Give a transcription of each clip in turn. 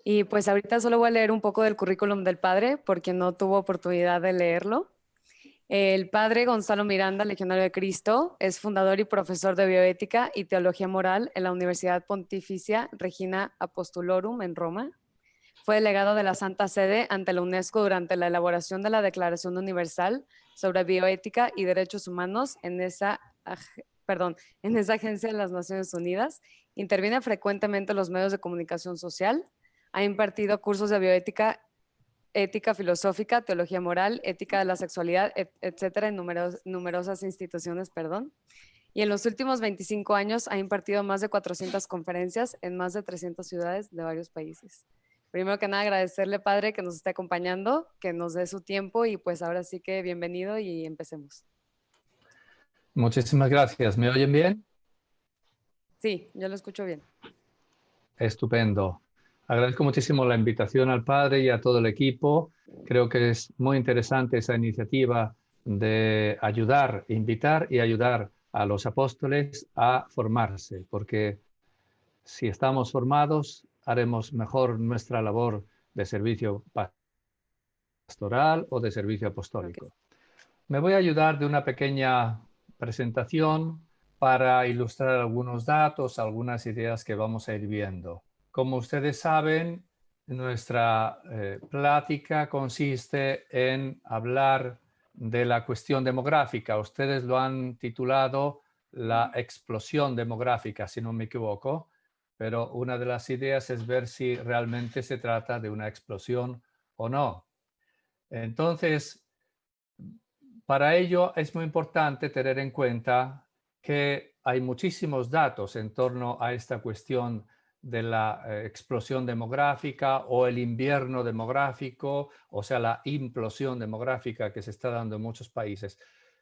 Y pues ahorita solo voy a leer un poco del currículum del padre, porque no tuvo oportunidad de leerlo. El padre Gonzalo Miranda, Legionario de Cristo, es fundador y profesor de bioética y teología moral en la Universidad Pontificia Regina Apostolorum en Roma. Fue delegado de la Santa Sede ante la UNESCO durante la elaboración de la Declaración Universal sobre Bioética y Derechos Humanos en esa agencia de las Naciones Unidas. Interviene frecuentemente en los medios de comunicación social. Ha impartido cursos de bioética, ética filosófica, teología moral, ética de la sexualidad, etcétera, en numerosas instituciones, Y en los últimos 25 años ha impartido más de 400 conferencias en más de 300 ciudades de varios países. Primero que nada, agradecerle, padre, que nos esté acompañando, que nos dé su tiempo y pues ahora sí que bienvenido y empecemos. Muchísimas gracias. ¿Me oyen bien? Sí, yo lo escucho bien. Estupendo. Agradezco muchísimo la invitación al padre y a todo el equipo. Creo que es muy interesante esa iniciativa de ayudar, invitar y ayudar a los apóstoles a formarse, porque si estamos formados, haremos mejor nuestra labor de servicio pastoral o de servicio apostólico. Okay. Me voy a ayudar de una pequeña presentación para ilustrar algunos datos, algunas ideas que vamos a ir viendo. Como ustedes saben, nuestra plática consiste en hablar de la cuestión demográfica. Ustedes lo han titulado la explosión demográfica, si no me equivoco, pero una de las ideas es ver si realmente se trata de una explosión o no. Entonces, para ello es muy importante tener en cuenta que hay muchísimos datos en torno a esta cuestión de la explosión demográfica o el invierno demográfico, o sea, la implosión demográfica que se está dando en muchos países.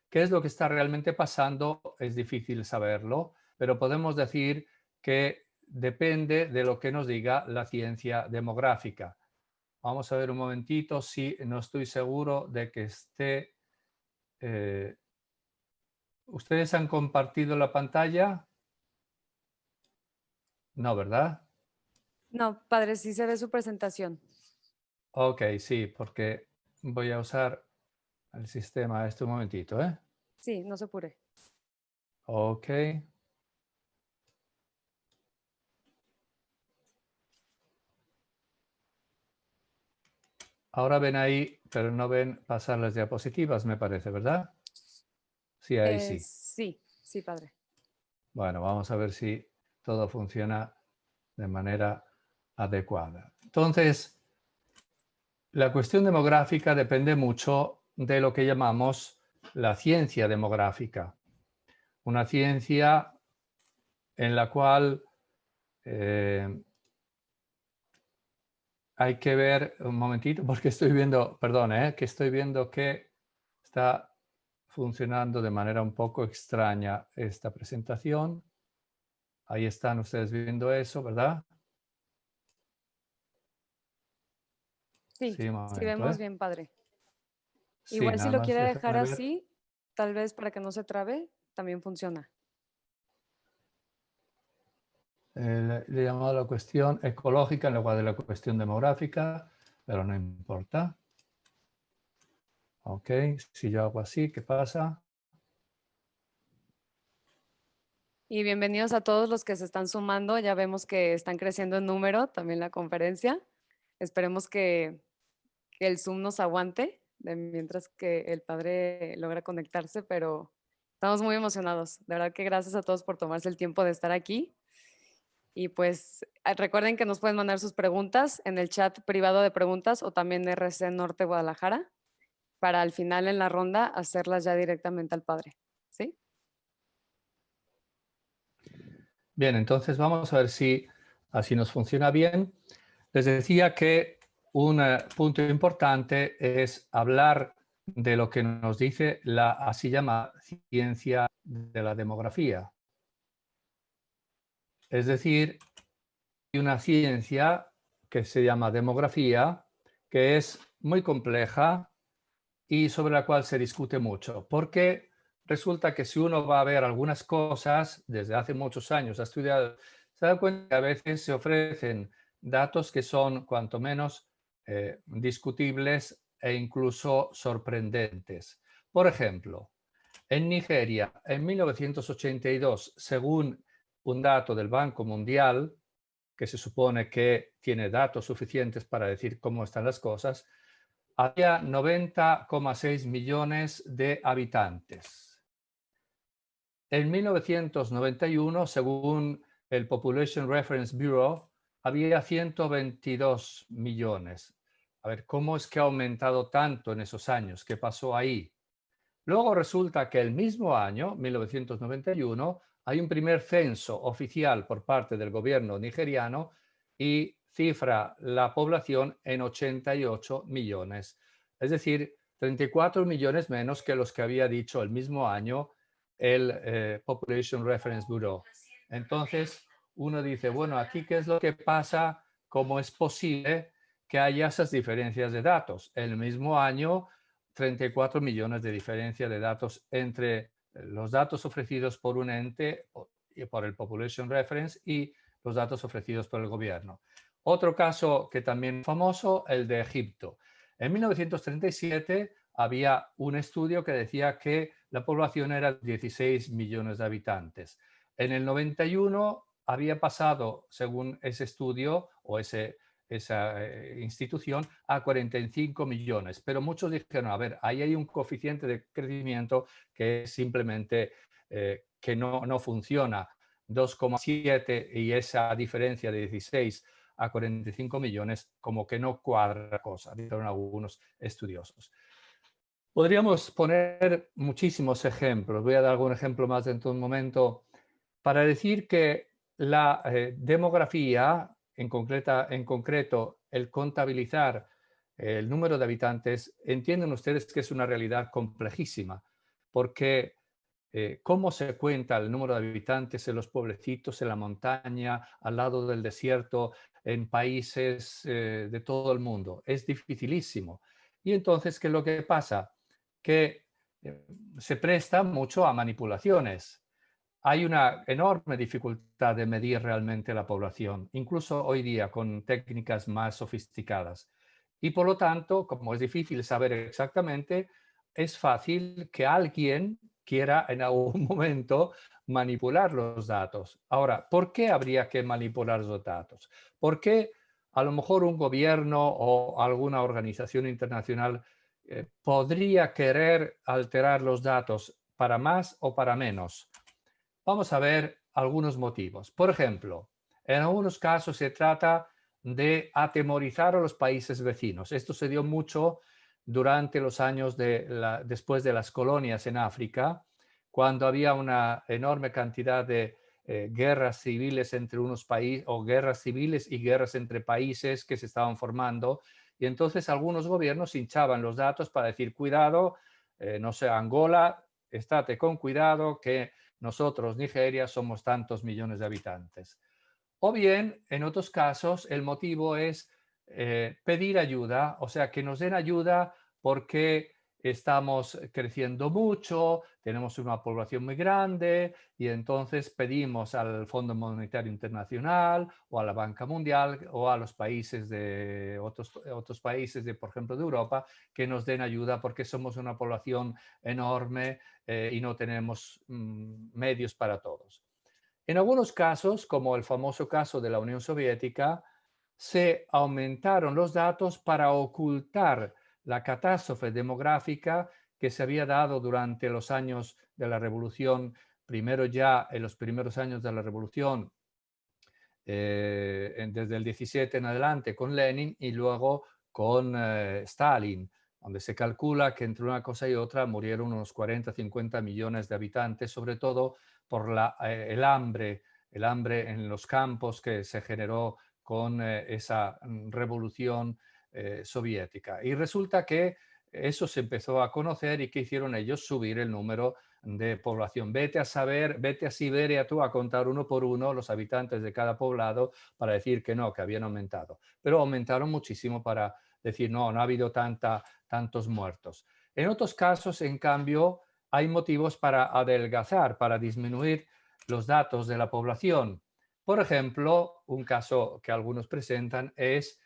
¿Qué es lo que está realmente pasando? Es difícil saberlo, pero podemos decir que depende de lo que nos diga la ciencia demográfica. Vamos a ver un momentito si no estoy seguro de que esté... ¿Ustedes han compartido la pantalla? No, ¿verdad? No, padre, sí se ve su presentación. Ok, sí, porque voy a usar el sistema un momentito, ¿eh? Sí, no se apure. Ok. Ahora ven ahí, pero no ven pasar las diapositivas, me parece, ¿verdad? Sí, ahí sí. Sí, padre. Bueno, vamos a ver si todo funciona de manera adecuada. Entonces, la cuestión demográfica depende mucho de lo que llamamos la ciencia demográfica. Una ciencia en la cual hay que ver un momentito, porque estoy viendo, perdón, que estoy viendo que está funcionando de manera un poco extraña esta presentación. Ahí están ustedes viendo eso, ¿verdad? Sí, Sí, un sí momento, vemos bien, padre. Sí, Igual si nada lo más quiere dejar déjame ver. así, tal vez para que no se trabe, también funciona. Le he llamado la cuestión ecológica en lugar de la cuestión demográfica, pero no importa. Ok, si yo hago así, ¿qué pasa? Y bienvenidos a todos los que se están sumando. Ya vemos que están creciendo en número también la conferencia. Esperemos que el Zoom nos aguante mientras que el padre logra conectarse, pero estamos muy emocionados. De verdad que gracias a todos por tomarse el tiempo de estar aquí. Y pues recuerden que nos pueden mandar sus preguntas en el chat privado de preguntas o también RC Norte Guadalajara para al final en la ronda hacerlas ya directamente al padre. ¿Sí? Bien, entonces vamos a ver si así nos funciona bien. Les decía que un punto importante es hablar de lo que nos dice la así llamada ciencia de la demografía. Es decir, hay una ciencia que se llama demografía, que es muy compleja y sobre la cual se discute mucho, porque resulta que si uno va a ver algunas cosas, desde hace muchos años ha estudiado, se da cuenta que a veces se ofrecen datos que son cuanto menos discutibles e incluso sorprendentes. Por ejemplo, en Nigeria, en 1982, según un dato del Banco Mundial, que se supone que tiene datos suficientes para decir cómo están las cosas, había 90,6 millones de habitantes. En 1991, según el Population Reference Bureau, había 122 millones. A ver, ¿cómo es que ha aumentado tanto en esos años? ¿Qué pasó ahí? Luego resulta que el mismo año, 1991, hay un primer censo oficial por parte del gobierno nigeriano y cifra la población en 88 millones. Es decir, 34 millones menos que los que había dicho el mismo año el Population Reference Bureau. Entonces, uno dice, bueno, aquí qué es lo que pasa, cómo es posible que haya esas diferencias de datos. El mismo año 34 millones de diferencia de datos entre los datos ofrecidos por un ente y por el Population Reference y los datos ofrecidos por el gobierno. Otro caso que también es famoso, el de Egipto. En 1937 había un estudio que decía que la población era 16 millones de habitantes. En el 91 había pasado, según ese estudio o esa institución, a 45 millones. Pero muchos dijeron, a ver, ahí hay un coeficiente de crecimiento que es simplemente que no funciona. 2,7 y esa diferencia de 16 a 45 millones como que no cuadra la cosa, dijeron algunos estudiosos. Podríamos poner muchísimos ejemplos. Voy a dar algún ejemplo más dentro de un momento para decir que la demografía, en concreto, el contabilizar el número de habitantes, entienden ustedes que es una realidad complejísima, porque cómo se cuenta el número de habitantes en los pueblecitos, en la montaña, al lado del desierto, en países de todo el mundo. Es dificilísimo. Y entonces, ¿qué es lo que pasa? Que se presta mucho a manipulaciones. Hay una enorme dificultad de medir realmente la población, incluso hoy día con técnicas más sofisticadas. Y por lo tanto, como es difícil saber exactamente, es fácil que alguien quiera en algún momento manipular los datos. Ahora, ¿por qué habría que manipular los datos? ¿Por qué a lo mejor un gobierno o alguna organización internacional podría querer alterar los datos para más o para menos? Vamos a ver algunos motivos. Por ejemplo, en algunos casos se trata de atemorizar a los países vecinos. Esto se dio mucho durante los años después de las colonias en África, cuando había una enorme cantidad de guerras civiles entre unos países, o guerras civiles y guerras entre países que se estaban formando. Y entonces algunos gobiernos hinchaban los datos para decir, cuidado, no sé, Angola, estate con cuidado que nosotros, Nigeria, somos tantos millones de habitantes. O bien, en otros casos, el motivo es pedir ayuda, o sea, que nos den ayuda porque estamos creciendo mucho, tenemos una población muy grande y entonces pedimos al Fondo Monetario Internacional o a la Banca Mundial o a los países de otros países, por ejemplo, de Europa, que nos den ayuda porque somos una población enorme y no tenemos medios para todos. En algunos casos, como el famoso caso de la Unión Soviética, se aumentaron los datos para ocultar la catástrofe demográfica que se había dado durante los años de la revolución, primero ya en los primeros años de la revolución, desde el 17 en adelante con Lenin y luego con Stalin, donde se calcula que entre una cosa y otra murieron unos 40-50 millones de habitantes, sobre todo por el hambre en los campos que se generó con esa revolución soviética. Y resulta que eso se empezó a conocer y que hicieron ellos subir el número de población. Vete a saber, vete a Siberia tú a contar uno por uno los habitantes de cada poblado para decir que no, que habían aumentado. Pero aumentaron muchísimo para decir no, no ha habido tantos muertos. En otros casos, en cambio, hay motivos para adelgazar, para disminuir los datos de la población. Por ejemplo, un caso que algunos presentan es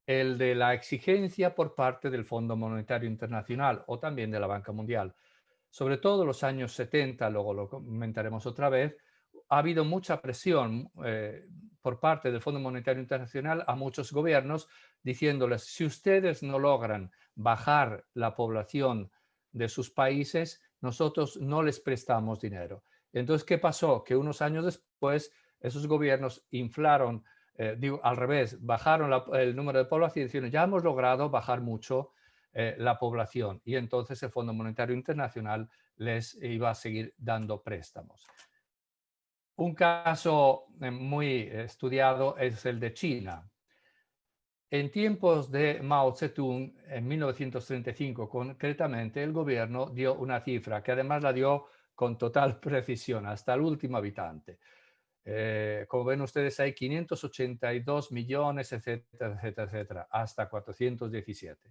el de la exigencia por parte del Fondo Monetario Internacional o también de la Banca Mundial. Sobre todo en los años 70, luego lo comentaremos otra vez, ha habido mucha presión por parte del Fondo Monetario Internacional a muchos gobiernos diciéndoles, si ustedes no logran bajar la población de sus países, nosotros no les prestamos dinero. Entonces, ¿qué pasó? Que unos años después esos gobiernos inflaron, digo, al revés, bajaron el número de población diciendo, ya hemos logrado bajar mucho la población y entonces el Fondo Monetario Internacional les iba a seguir dando préstamos. Un caso muy estudiado es el de China. En tiempos de Mao Zedong, en 1935 concretamente, el gobierno dio una cifra que además la dio con total precisión, hasta el último habitante. Como ven ustedes, hay 582 millones, etcétera, etcétera, etcétera, hasta 417.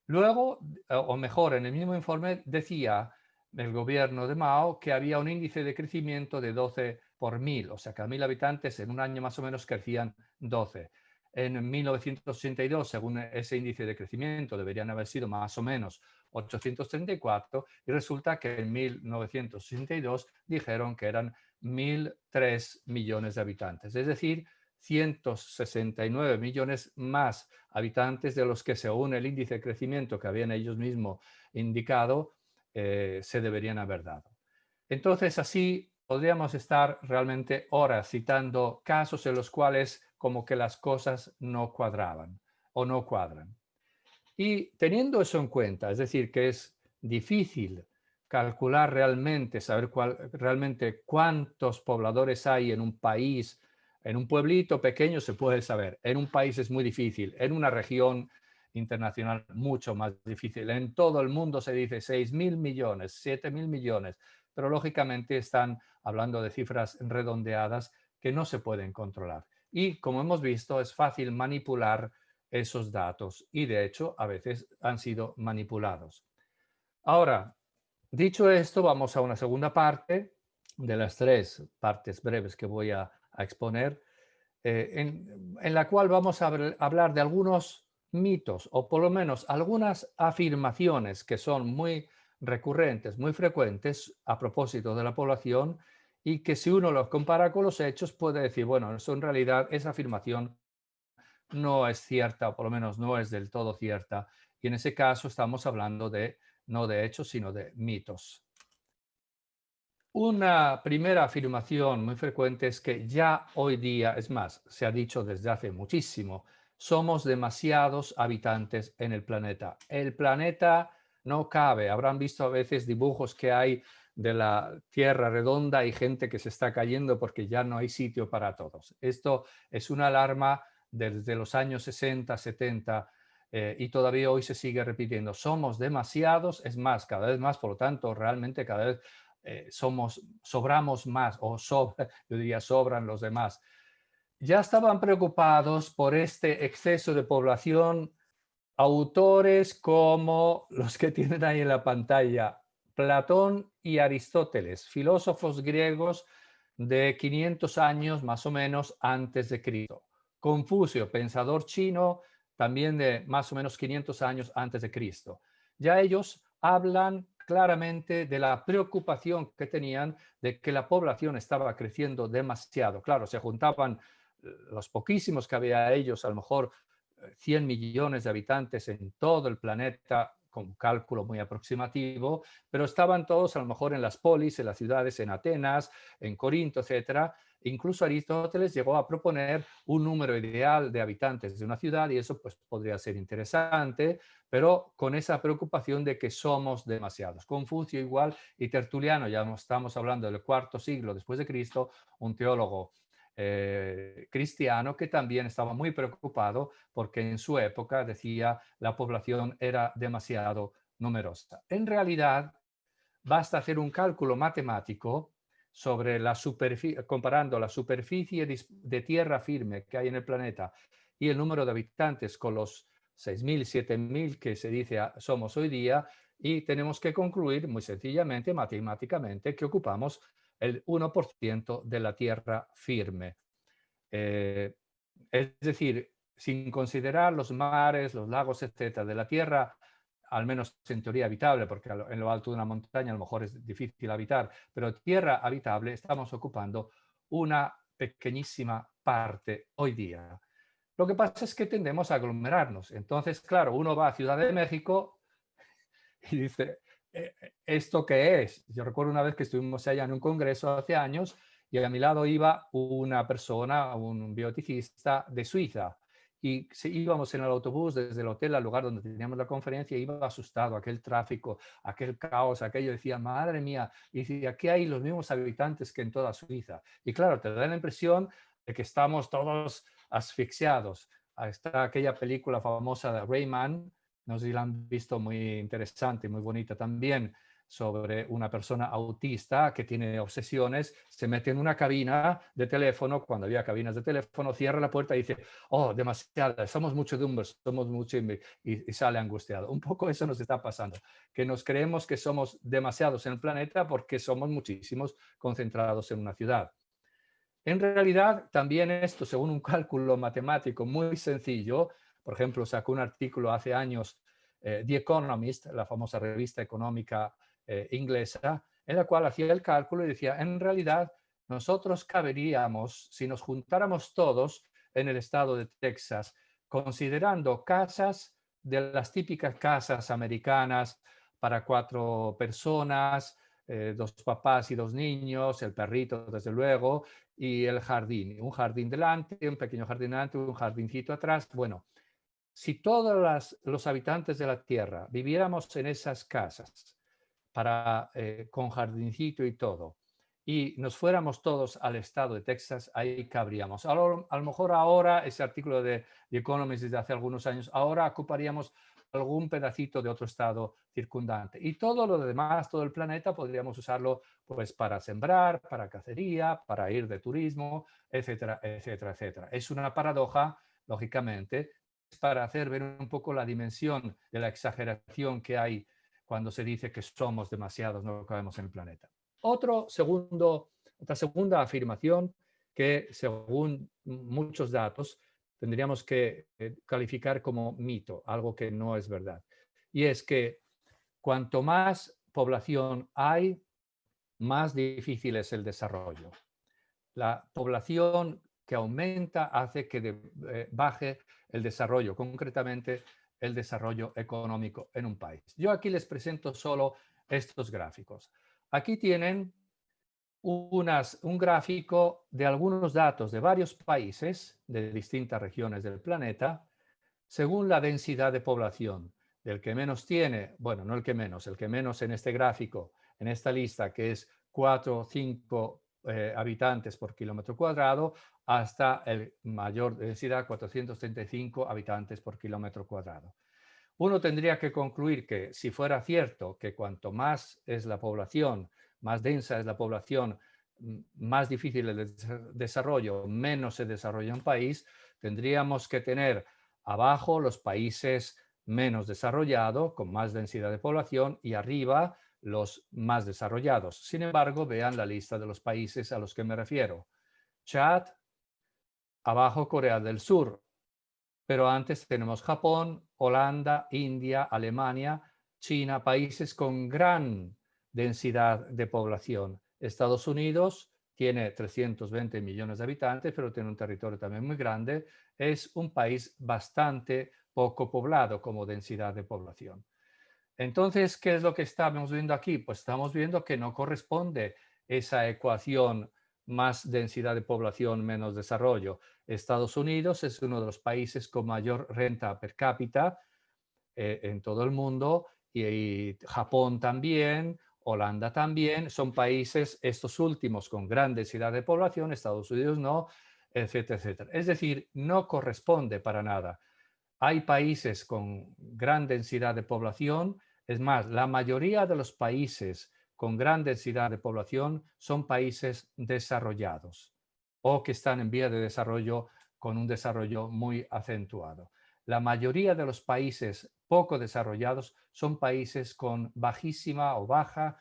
Luego, o mejor, en el mismo informe decía el gobierno de Mao que había un índice de crecimiento de 12 por 1000, o sea que a 1000 habitantes en un año más o menos crecían 12. En 1982, según ese índice de crecimiento, deberían haber sido más o menos 834 y resulta que en 1982 dijeron que eran 1003 millones de habitantes, es decir, 169 millones más habitantes de los que, según el índice de crecimiento que habían ellos mismos indicado, se deberían haber dado. Entonces, así podríamos estar realmente horas citando casos en los cuales como que las cosas no cuadraban o no cuadran. Y teniendo eso en cuenta, es decir, que es difícil calcular realmente, saber realmente cuántos pobladores hay en un país, en un pueblito pequeño se puede saber, en un país es muy difícil, en una región internacional mucho más difícil. En todo el mundo se dice 6.000 millones, 7.000 millones, pero lógicamente están hablando de cifras redondeadas que no se pueden controlar. Y como hemos visto, es fácil manipular esos datos y de hecho a veces han sido manipulados. Ahora, dicho esto, vamos a una segunda parte de las tres partes breves que voy a exponer, en la cual vamos a hablar de algunos mitos o por lo menos algunas afirmaciones que son muy recurrentes, muy frecuentes a propósito de la población y que si uno los compara con los hechos puede decir, bueno, eso en realidad esa afirmación no es cierta, o por lo menos no es del todo cierta. Y en ese caso estamos hablando de no de hechos, sino de mitos. Una primera afirmación muy frecuente es que ya hoy día, es más, se ha dicho desde hace muchísimo, somos demasiados habitantes en el planeta. El planeta no cabe. Habrán visto a veces dibujos que hay de la Tierra redonda y gente que se está cayendo porque ya no hay sitio para todos. Esto es una alarma desde los años 60, 70 y todavía hoy se sigue repitiendo. Somos demasiados, es más, cada vez más, por lo tanto, realmente cada vez sobramos más, o yo diría sobran los demás. Ya estaban preocupados por este exceso de población autores como los que tienen ahí en la pantalla, Platón y Aristóteles, filósofos griegos de 500 años más o menos antes de Cristo. Confucio, pensador chino, también de más o menos 500 años antes de Cristo. Ya ellos hablan claramente de la preocupación que tenían de que la población estaba creciendo demasiado. Claro, se juntaban los poquísimos que había ellos, a lo mejor 100 millones de habitantes en todo el planeta, con un cálculo muy aproximativo, pero estaban todos a lo mejor en las polis, en las ciudades, en Atenas, en Corinto, etcétera. Incluso Aristóteles llegó a proponer un número ideal de habitantes de una ciudad y eso pues podría ser interesante, pero con esa preocupación de que somos demasiados. Confucio igual y Tertuliano, ya no estamos hablando del cuarto siglo después de Cristo, un teólogo cristiano que también estaba muy preocupado porque en su época decía la población era demasiado numerosa. En realidad, basta hacer un cálculo matemático sobre la superficie, comparando la superficie de tierra firme que hay en el planeta y el número de habitantes con los 6.000, 7.000 que se dice somos hoy día, y tenemos que concluir muy sencillamente, matemáticamente, que ocupamos el 1% de la tierra firme. Eh, es decir, sin considerar los mares, los lagos, etcétera, de la Tierra, al menos en teoría habitable, porque en lo alto de una montaña a lo mejor es difícil habitar, pero tierra habitable estamos ocupando una pequeñísima parte hoy día. Lo que pasa es que tendemos a aglomerarnos. Entonces, claro, uno va a Ciudad de México y dice, ¿esto qué es? Yo recuerdo una vez que estuvimos allá en un congreso hace años y a mi lado iba una persona, un bioticista de Suiza. Y íbamos en el autobús desde el hotel al lugar donde teníamos la conferencia, y iba asustado, aquel tráfico, aquel caos, aquello, decía, madre mía, y decía, aquí hay los mismos habitantes que en toda Suiza. Y claro, te da la impresión de que estamos todos asfixiados. Está aquella película famosa de Rayman, no sé si la han visto, muy interesante, muy bonita también, sobre una persona autista que tiene obsesiones, se mete en una cabina de teléfono, cuando había cabinas de teléfono, cierra la puerta y dice, oh, demasiadas, somos mucho Dumbers, somos mucho, y sale angustiado. Un poco eso nos está pasando, que nos creemos que somos demasiados en el planeta porque somos muchísimos concentrados en una ciudad. En realidad, también esto, según un cálculo matemático muy sencillo, por ejemplo, sacó un artículo hace años, The Economist, la famosa revista económica inglesa, en la cual hacía el cálculo y decía, en realidad, nosotros caberíamos, si nos juntáramos todos en el estado de Texas, considerando casas de las típicas casas americanas para 4 personas, 2 papás y 2 niños, el perrito, desde luego, y el jardín, un jardín delante, un pequeño jardín delante, un jardincito atrás. Bueno, si todos los habitantes de la Tierra viviéramos en esas casas con jardincito y todo, y nos fuéramos todos al estado de Texas, ahí cabríamos. A lo mejor ahora, ese artículo de The Economist desde hace algunos años, ahora ocuparíamos algún pedacito de otro estado circundante. Y todo lo demás, todo el planeta, podríamos usarlo pues para sembrar, para cacería, para ir de turismo, etcétera, etcétera, etcétera. Es una paradoja, lógicamente, para hacer ver un poco la dimensión de la exageración que hay cuando se dice que somos demasiados, no cabemos en el planeta. Otra segunda afirmación que, según muchos datos, tendríamos que calificar como mito, algo que no es verdad. Y es que cuanto más población hay, más difícil es el desarrollo. La población que aumenta hace que baje el desarrollo, concretamente el desarrollo económico en un país. Yo aquí les presento solo estos gráficos. Aquí tienen un gráfico de algunos datos de varios países de distintas regiones del planeta según la densidad de población. Del que menos tiene, bueno, no el que menos en este gráfico, en esta lista, que es 4 o 5 habitantes por kilómetro cuadrado, hasta el mayor densidad, 435 habitantes por kilómetro cuadrado. Uno tendría que concluir que si fuera cierto que cuanto más es la población, más densa es la población, más difícil el desarrollo, menos se desarrolla un país, tendríamos que tener abajo los países menos desarrollados, con más densidad de población, y arriba los más desarrollados. Sin embargo, vean la lista de los países a los que me refiero. Chad, abajo Corea del Sur, pero antes tenemos Japón, Holanda, India, Alemania, China, países con gran densidad de población. Estados Unidos tiene 320 millones de habitantes, pero tiene un territorio también muy grande. Es un país bastante poco poblado como densidad de población. Entonces, ¿qué es lo que estamos viendo aquí? Pues estamos viendo que no corresponde esa ecuación más densidad de población, menos desarrollo. Estados Unidos es uno de los países con mayor renta per cápita en todo el mundo y Japón también, Holanda también, son países, estos últimos, con gran densidad de población, Estados Unidos no, etcétera, etcétera. Es decir, no corresponde para nada. Hay países con gran densidad de población, es más, la mayoría de los países con gran densidad de población son países desarrollados o que están en vía de desarrollo con un desarrollo muy acentuado. La mayoría de los países poco desarrollados son países con bajísima o baja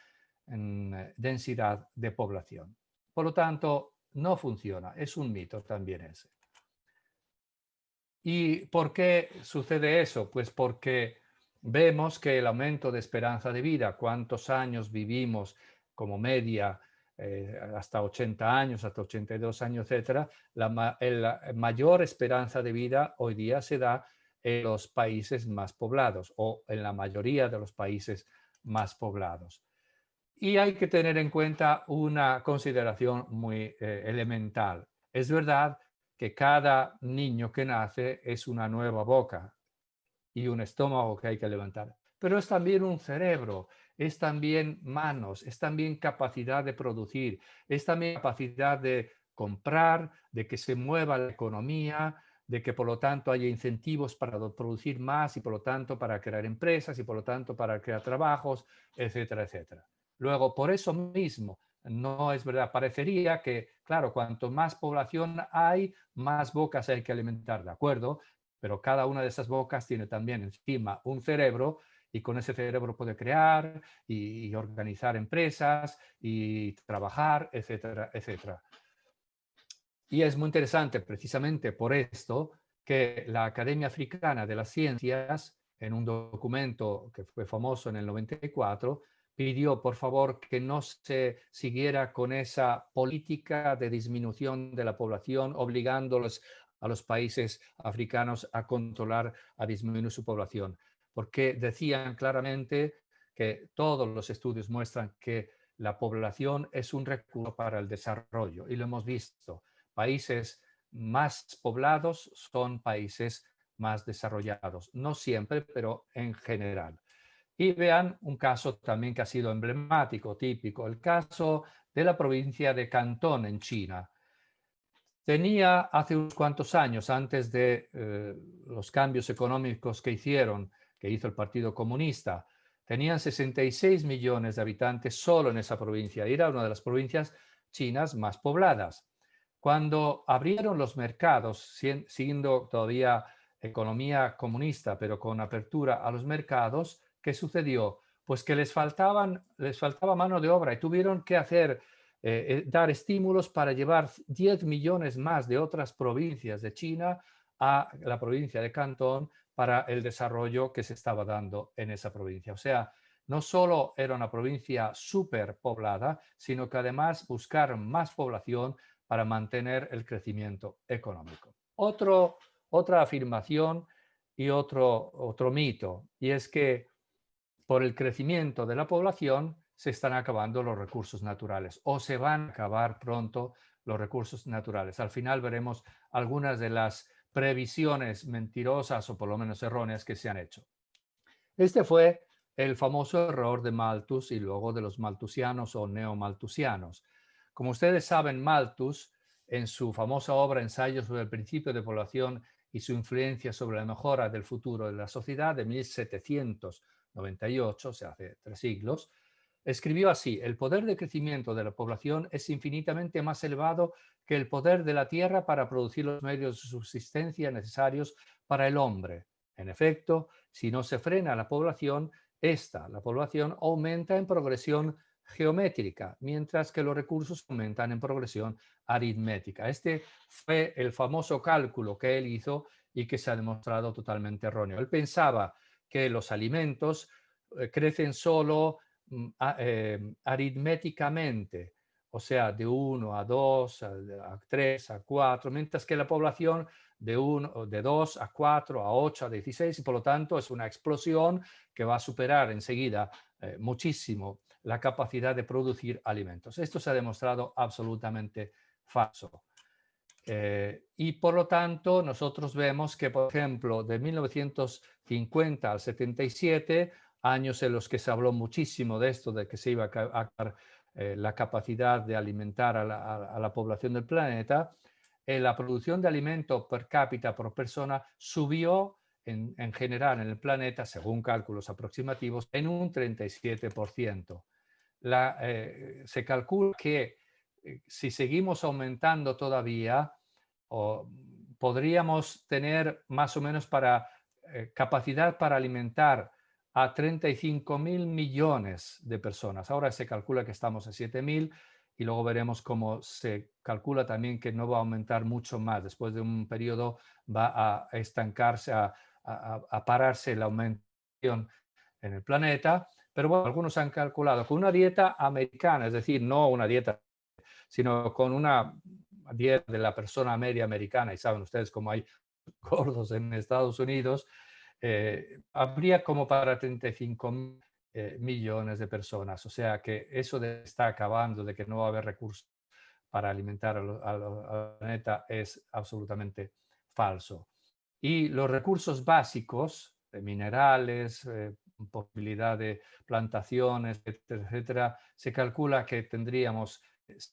densidad de población. Por lo tanto, no funciona, es un mito también ese. ¿Y por qué sucede eso? Pues porque vemos que el aumento de esperanza de vida, cuántos años vivimos como media, hasta 80 años, hasta 82 años, etcétera, la mayor esperanza de vida hoy día se da en los países más poblados o en la mayoría de los países más poblados. Y hay que tener en cuenta una consideración muy elemental. Es verdad que cada niño que nace es una nueva boca y un estómago que hay que levantar, pero es también un cerebro, es también manos, es también capacidad de producir, es también capacidad de comprar, de que se mueva la economía, de que por lo tanto haya incentivos para producir más y por lo tanto para crear empresas y por lo tanto para crear trabajos, etcétera, etcétera. Luego, por eso mismo, no es verdad, parecería que, claro, cuanto más población hay, más bocas hay que alimentar, ¿de acuerdo? Pero cada una de esas bocas tiene también encima un cerebro y con ese cerebro puede crear y organizar empresas y trabajar, etcétera, etcétera. Y es muy interesante precisamente por esto que la Academia Africana de las Ciencias, en un documento que fue famoso en el 94, pidió por favor que no se siguiera con esa política de disminución de la población, obligándolos a los países africanos a controlar, a disminuir su población, porque decían claramente que todos los estudios muestran que la población es un recurso para el desarrollo y lo hemos visto. Países más poblados son países más desarrollados. No siempre, pero en general. Y vean un caso también que ha sido emblemático, típico, el caso de la provincia de Cantón en China. Tenía hace unos cuantos años, antes de los cambios económicos que hizo el Partido Comunista, tenían 66 millones de habitantes solo en esa provincia. Era una de las provincias chinas más pobladas. Cuando abrieron los mercados, siguiendo todavía economía comunista, pero con apertura a los mercados, ¿qué sucedió? Pues que les faltaba mano de obra y tuvieron que dar estímulos para llevar 10 millones más de otras provincias de China a la provincia de Cantón para el desarrollo que se estaba dando en esa provincia. O sea, no solo era una provincia súper poblada, sino que además buscaron más población para mantener el crecimiento económico. Otra afirmación y otro mito, y es que por el crecimiento de la población se están acabando los recursos naturales o se van a acabar pronto los recursos naturales. Al final veremos algunas de las previsiones mentirosas o por lo menos erróneas que se han hecho. Este fue el famoso error de Malthus y luego de los malthusianos o neomalthusianos. Como ustedes saben, Malthus, en su famosa obra Ensayos sobre el principio de población y su influencia sobre la mejora del futuro de la sociedad de 1798, o sea, hace 3 siglos, escribió así: el poder de crecimiento de la población es infinitamente más elevado que el poder de la tierra para producir los medios de subsistencia necesarios para el hombre. En efecto, si no se frena la población, la población aumenta en progresión geométrica, mientras que los recursos aumentan en progresión aritmética. Este fue el famoso cálculo que él hizo y que se ha demostrado totalmente erróneo. Él pensaba que los alimentos crecen solo aritméticamente, o sea, de 1 a 2, a 3, a 4, mientras que la población de 2 a 4, a 8, a 16, y por lo tanto es una explosión que va a superar enseguida muchísimo la capacidad de producir alimentos. Esto se ha demostrado absolutamente falso. Y por lo tanto, nosotros vemos que, por ejemplo, de 1950 al 77, años en los que se habló muchísimo de esto, de que se iba a acabar la capacidad de alimentar a la población del planeta, la producción de alimento per cápita por persona subió en general en el planeta, según cálculos aproximativos, en un 37%. Se calcula que si seguimos aumentando todavía, podríamos tener más o menos capacidad para alimentar a 35.000 millones de personas. Ahora se calcula que estamos a 7.000 y luego veremos cómo se calcula también que no va a aumentar mucho más. Después de un periodo va a estancarse, a pararse la aumentación en el planeta. Pero bueno, algunos han calculado con una dieta americana, es decir, no una dieta, sino con una dieta de la persona media americana, y saben ustedes cómo hay gordos en Estados Unidos, habría como para 35 millones de personas. O sea que eso está acabando, de que no va a haber recursos para alimentar al planeta, es absolutamente falso. Y los recursos básicos de minerales, posibilidad de plantaciones, etcétera, etcétera, se calcula que tendríamos,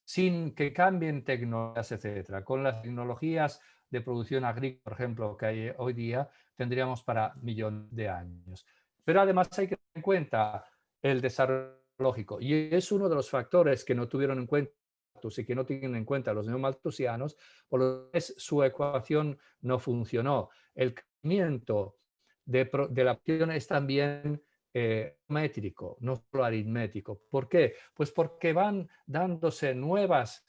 sin que cambien tecnologías, etcétera, con las tecnologías de producción agrícola, por ejemplo, que hay hoy día, tendríamos para millones de años. Pero además hay que tener en cuenta el desarrollo lógico, y es uno de los factores que no tuvieron en cuenta y que no tienen en cuenta los neomalthusianos, por lo que su ecuación no funcionó. El crecimiento de la acción es también métrico, no solo aritmético. ¿Por qué? Pues porque van dándose nuevas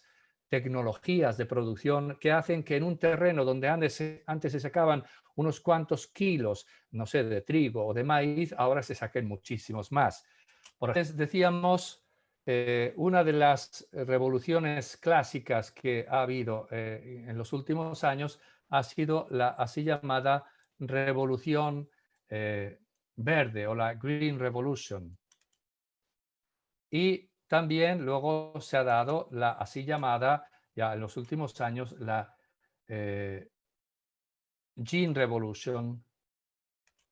tecnologías de producción que hacen que en un terreno donde antes se sacaban unos cuantos kilos, no sé, de trigo o de maíz, ahora se saquen muchísimos más. Por ejemplo, decíamos, una de las revoluciones clásicas que ha habido en los últimos años ha sido la así llamada revolución verde o la Green Revolution. Y también luego se ha dado la así llamada, ya en los últimos años, la eh, Gene Revolution,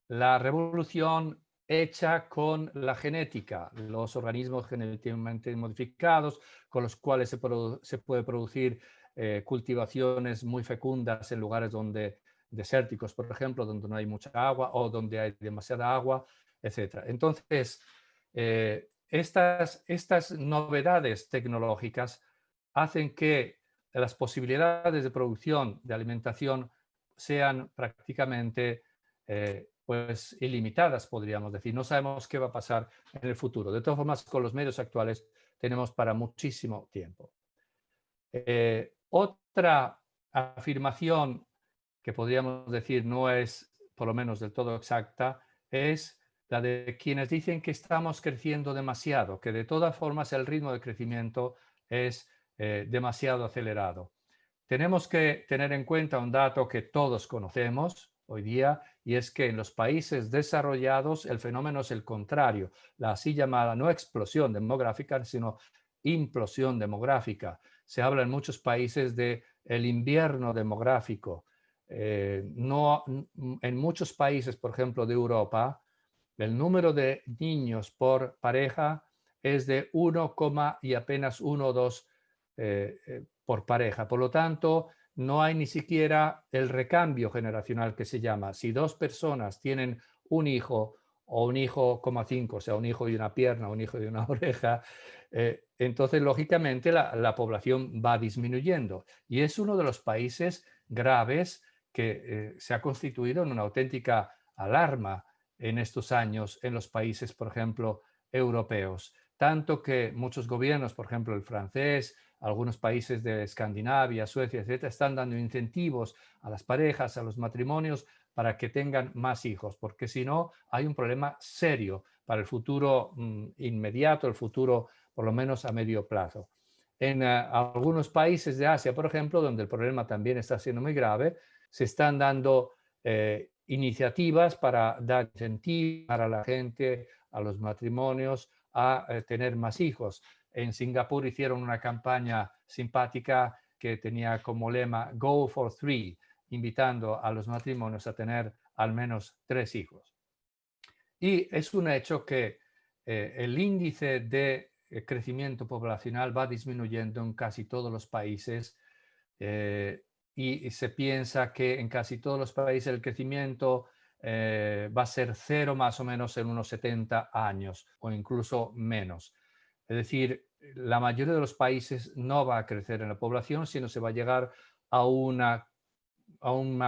la revolución hecha con la genética, los organismos genéticamente modificados, con los cuales se puede producir cultivaciones muy fecundas en lugares desérticos, por ejemplo, donde no hay mucha agua o donde hay demasiada agua, etc. Entonces, estas novedades tecnológicas hacen que las posibilidades de producción de alimentación sean prácticamente pues ilimitadas, podríamos decir. No sabemos qué va a pasar en el futuro. De todas formas, con los medios actuales tenemos para muchísimo tiempo. Otra afirmación que podríamos decir no es, por lo menos del todo exacta, es la de quienes dicen que estamos creciendo demasiado, que de todas formas el ritmo de crecimiento es demasiado acelerado. Tenemos que tener en cuenta un dato que todos conocemos hoy día, y es que en los países desarrollados el fenómeno es el contrario, la así llamada no explosión demográfica, sino implosión demográfica. Se habla en muchos países de el invierno demográfico. No, en muchos países, por ejemplo, de Europa, el número de niños por pareja es de 1, y apenas 1 o 2 por pareja. Por lo tanto, no hay ni siquiera el recambio generacional que se llama. Si dos personas tienen un hijo o un hijo, 5, o sea, un hijo y una pierna, un hijo y una oreja, entonces lógicamente la población va disminuyendo. Y es uno de los países graves que se ha constituido en una auténtica alarma en estos años en los países, por ejemplo, europeos. Tanto que muchos gobiernos, por ejemplo el francés, algunos países de Escandinavia, Suecia, etcétera, están dando incentivos a las parejas, a los matrimonios, para que tengan más hijos, porque si no hay un problema serio para el futuro inmediato, el futuro por lo menos a medio plazo. En algunos países de Asia, por ejemplo, donde el problema también está siendo muy grave, se están dando iniciativas para dar incentivos a la gente, a los matrimonios, a tener más hijos. En Singapur hicieron una campaña simpática que tenía como lema Go for Three, invitando a los matrimonios a tener al menos 3 hijos. Y es un hecho que el índice de crecimiento poblacional va disminuyendo en casi todos los países y se piensa que en casi todos los países el crecimiento va a ser cero más o menos en unos 70 años o incluso menos. Es decir, la mayoría de los países no va a crecer en la población, sino se va a llegar a una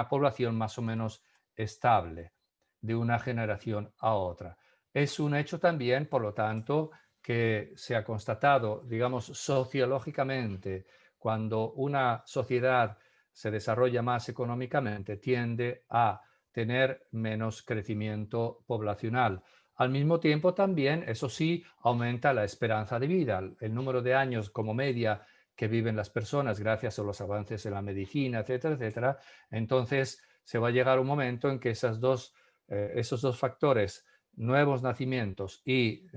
población más o menos estable de una generación a otra. Es un hecho también, por lo tanto, que se ha constatado, digamos, sociológicamente, cuando una sociedad se desarrolla más económicamente, tiende a tener menos crecimiento poblacional. Al mismo tiempo también, eso sí, aumenta la esperanza de vida, el número de años como media que viven las personas gracias a los avances en la medicina, etcétera, etcétera. Entonces, se va a llegar un momento en que esos dos factores, nuevos nacimientos y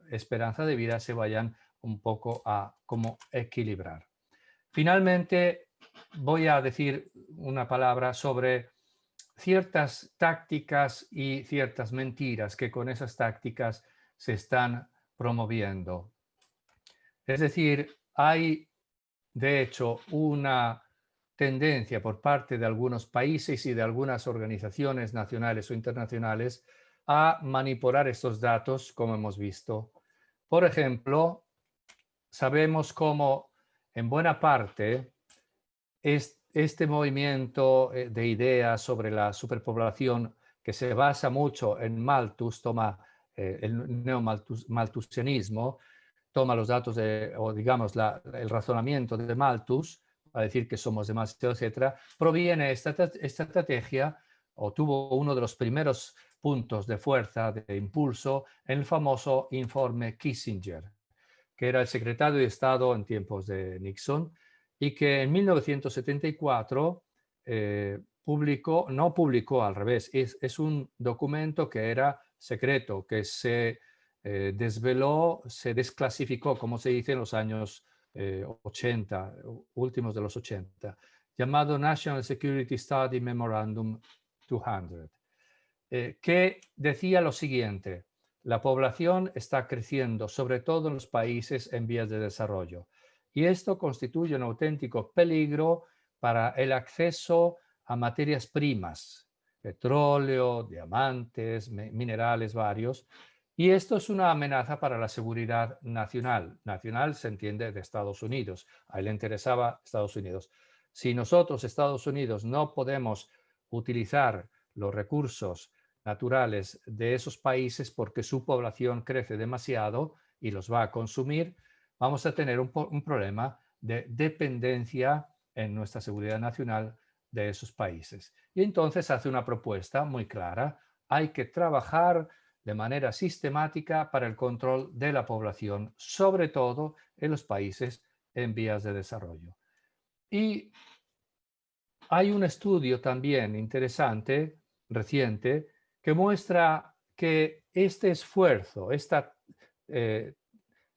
esperanza de vida, se vayan un poco a como equilibrar. Finalmente, voy a decir una palabra sobre ciertas tácticas y ciertas mentiras que con esas tácticas se están promoviendo. Es decir, hay de hecho una tendencia por parte de algunos países y de algunas organizaciones nacionales o internacionales a manipular estos datos, como hemos visto. Por ejemplo, sabemos cómo en buena parte este movimiento de ideas sobre la superpoblación, que se basa mucho en Malthus, toma el neomalthusianismo, toma los datos o digamos el razonamiento de Malthus para decir que somos demasiado, etcétera, proviene esta estrategia o tuvo uno de los primeros puntos de fuerza, de impulso, en el famoso informe Kissinger, que era el secretario de Estado en tiempos de Nixon, y que en 1974 no publicó al revés, es un documento que era secreto, que se desveló, se desclasificó, como se dice en los años 80, últimos de los 80, llamado National Security Study Memorandum 200, que decía lo siguiente: la población está creciendo, sobre todo en los países en vías de desarrollo, y esto constituye un auténtico peligro para el acceso a materias primas, petróleo, diamantes, minerales varios, y esto es una amenaza para la seguridad nacional. Nacional se entiende de Estados Unidos, a él le interesaba Estados Unidos. Si nosotros, Estados Unidos, no podemos utilizar los recursos naturales de esos países porque su población crece demasiado y los va a consumir, vamos a tener un problema de dependencia en nuestra seguridad nacional de esos países. Y entonces hace una propuesta muy clara: hay que trabajar de manera sistemática para el control de la población, sobre todo en los países en vías de desarrollo. Y hay un estudio también interesante, reciente, que muestra que este esfuerzo, esta eh,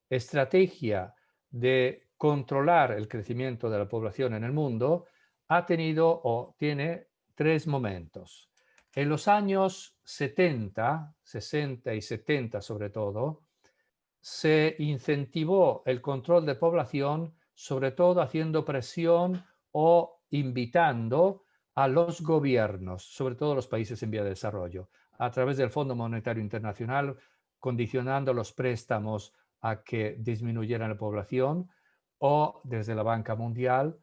estrategia de controlar el crecimiento de la población en el mundo ha tenido o tiene tres momentos. En los años 70, 60 y 70 sobre todo, se incentivó el control de población, sobre todo haciendo presión o invitando a los gobiernos, sobre todo los países en vía de desarrollo, a través del Fondo Monetario Internacional, condicionando los préstamos a que disminuyeran la población, o desde la Banca Mundial,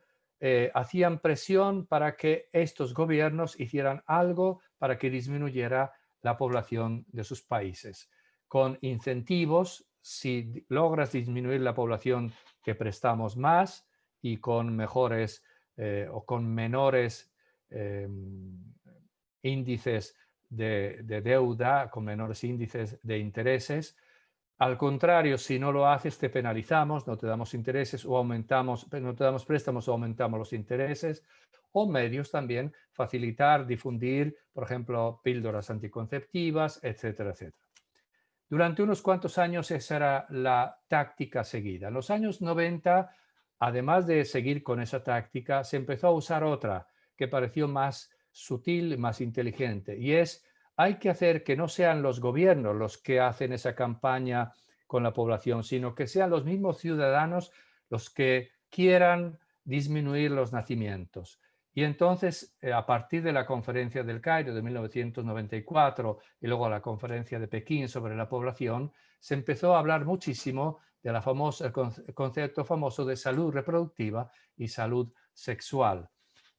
hacían presión para que estos gobiernos hicieran algo para que disminuyera la población de sus países, con incentivos. Si logras disminuir la población, te prestamos más, y con mejores o con menores índices de deuda, con menores índices de intereses. Al contrario, si no lo haces, te penalizamos, no te damos intereses o aumentamos, no te damos préstamos o aumentamos los intereses. O medios también, facilitar, difundir, por ejemplo, píldoras anticonceptivas, etcétera, etcétera. Durante unos cuantos años esa era la táctica seguida. En los años 90, además de seguir con esa táctica, se empezó a usar otra que pareció más sutil, más inteligente, y es: hay que hacer que no sean los gobiernos los que hacen esa campaña con la población, sino que sean los mismos ciudadanos los que quieran disminuir los nacimientos. Y entonces, a partir de la Conferencia del Cairo de 1994 y luego la Conferencia de Pekín sobre la población, se empezó a hablar muchísimo de el concepto famoso de salud reproductiva y salud sexual.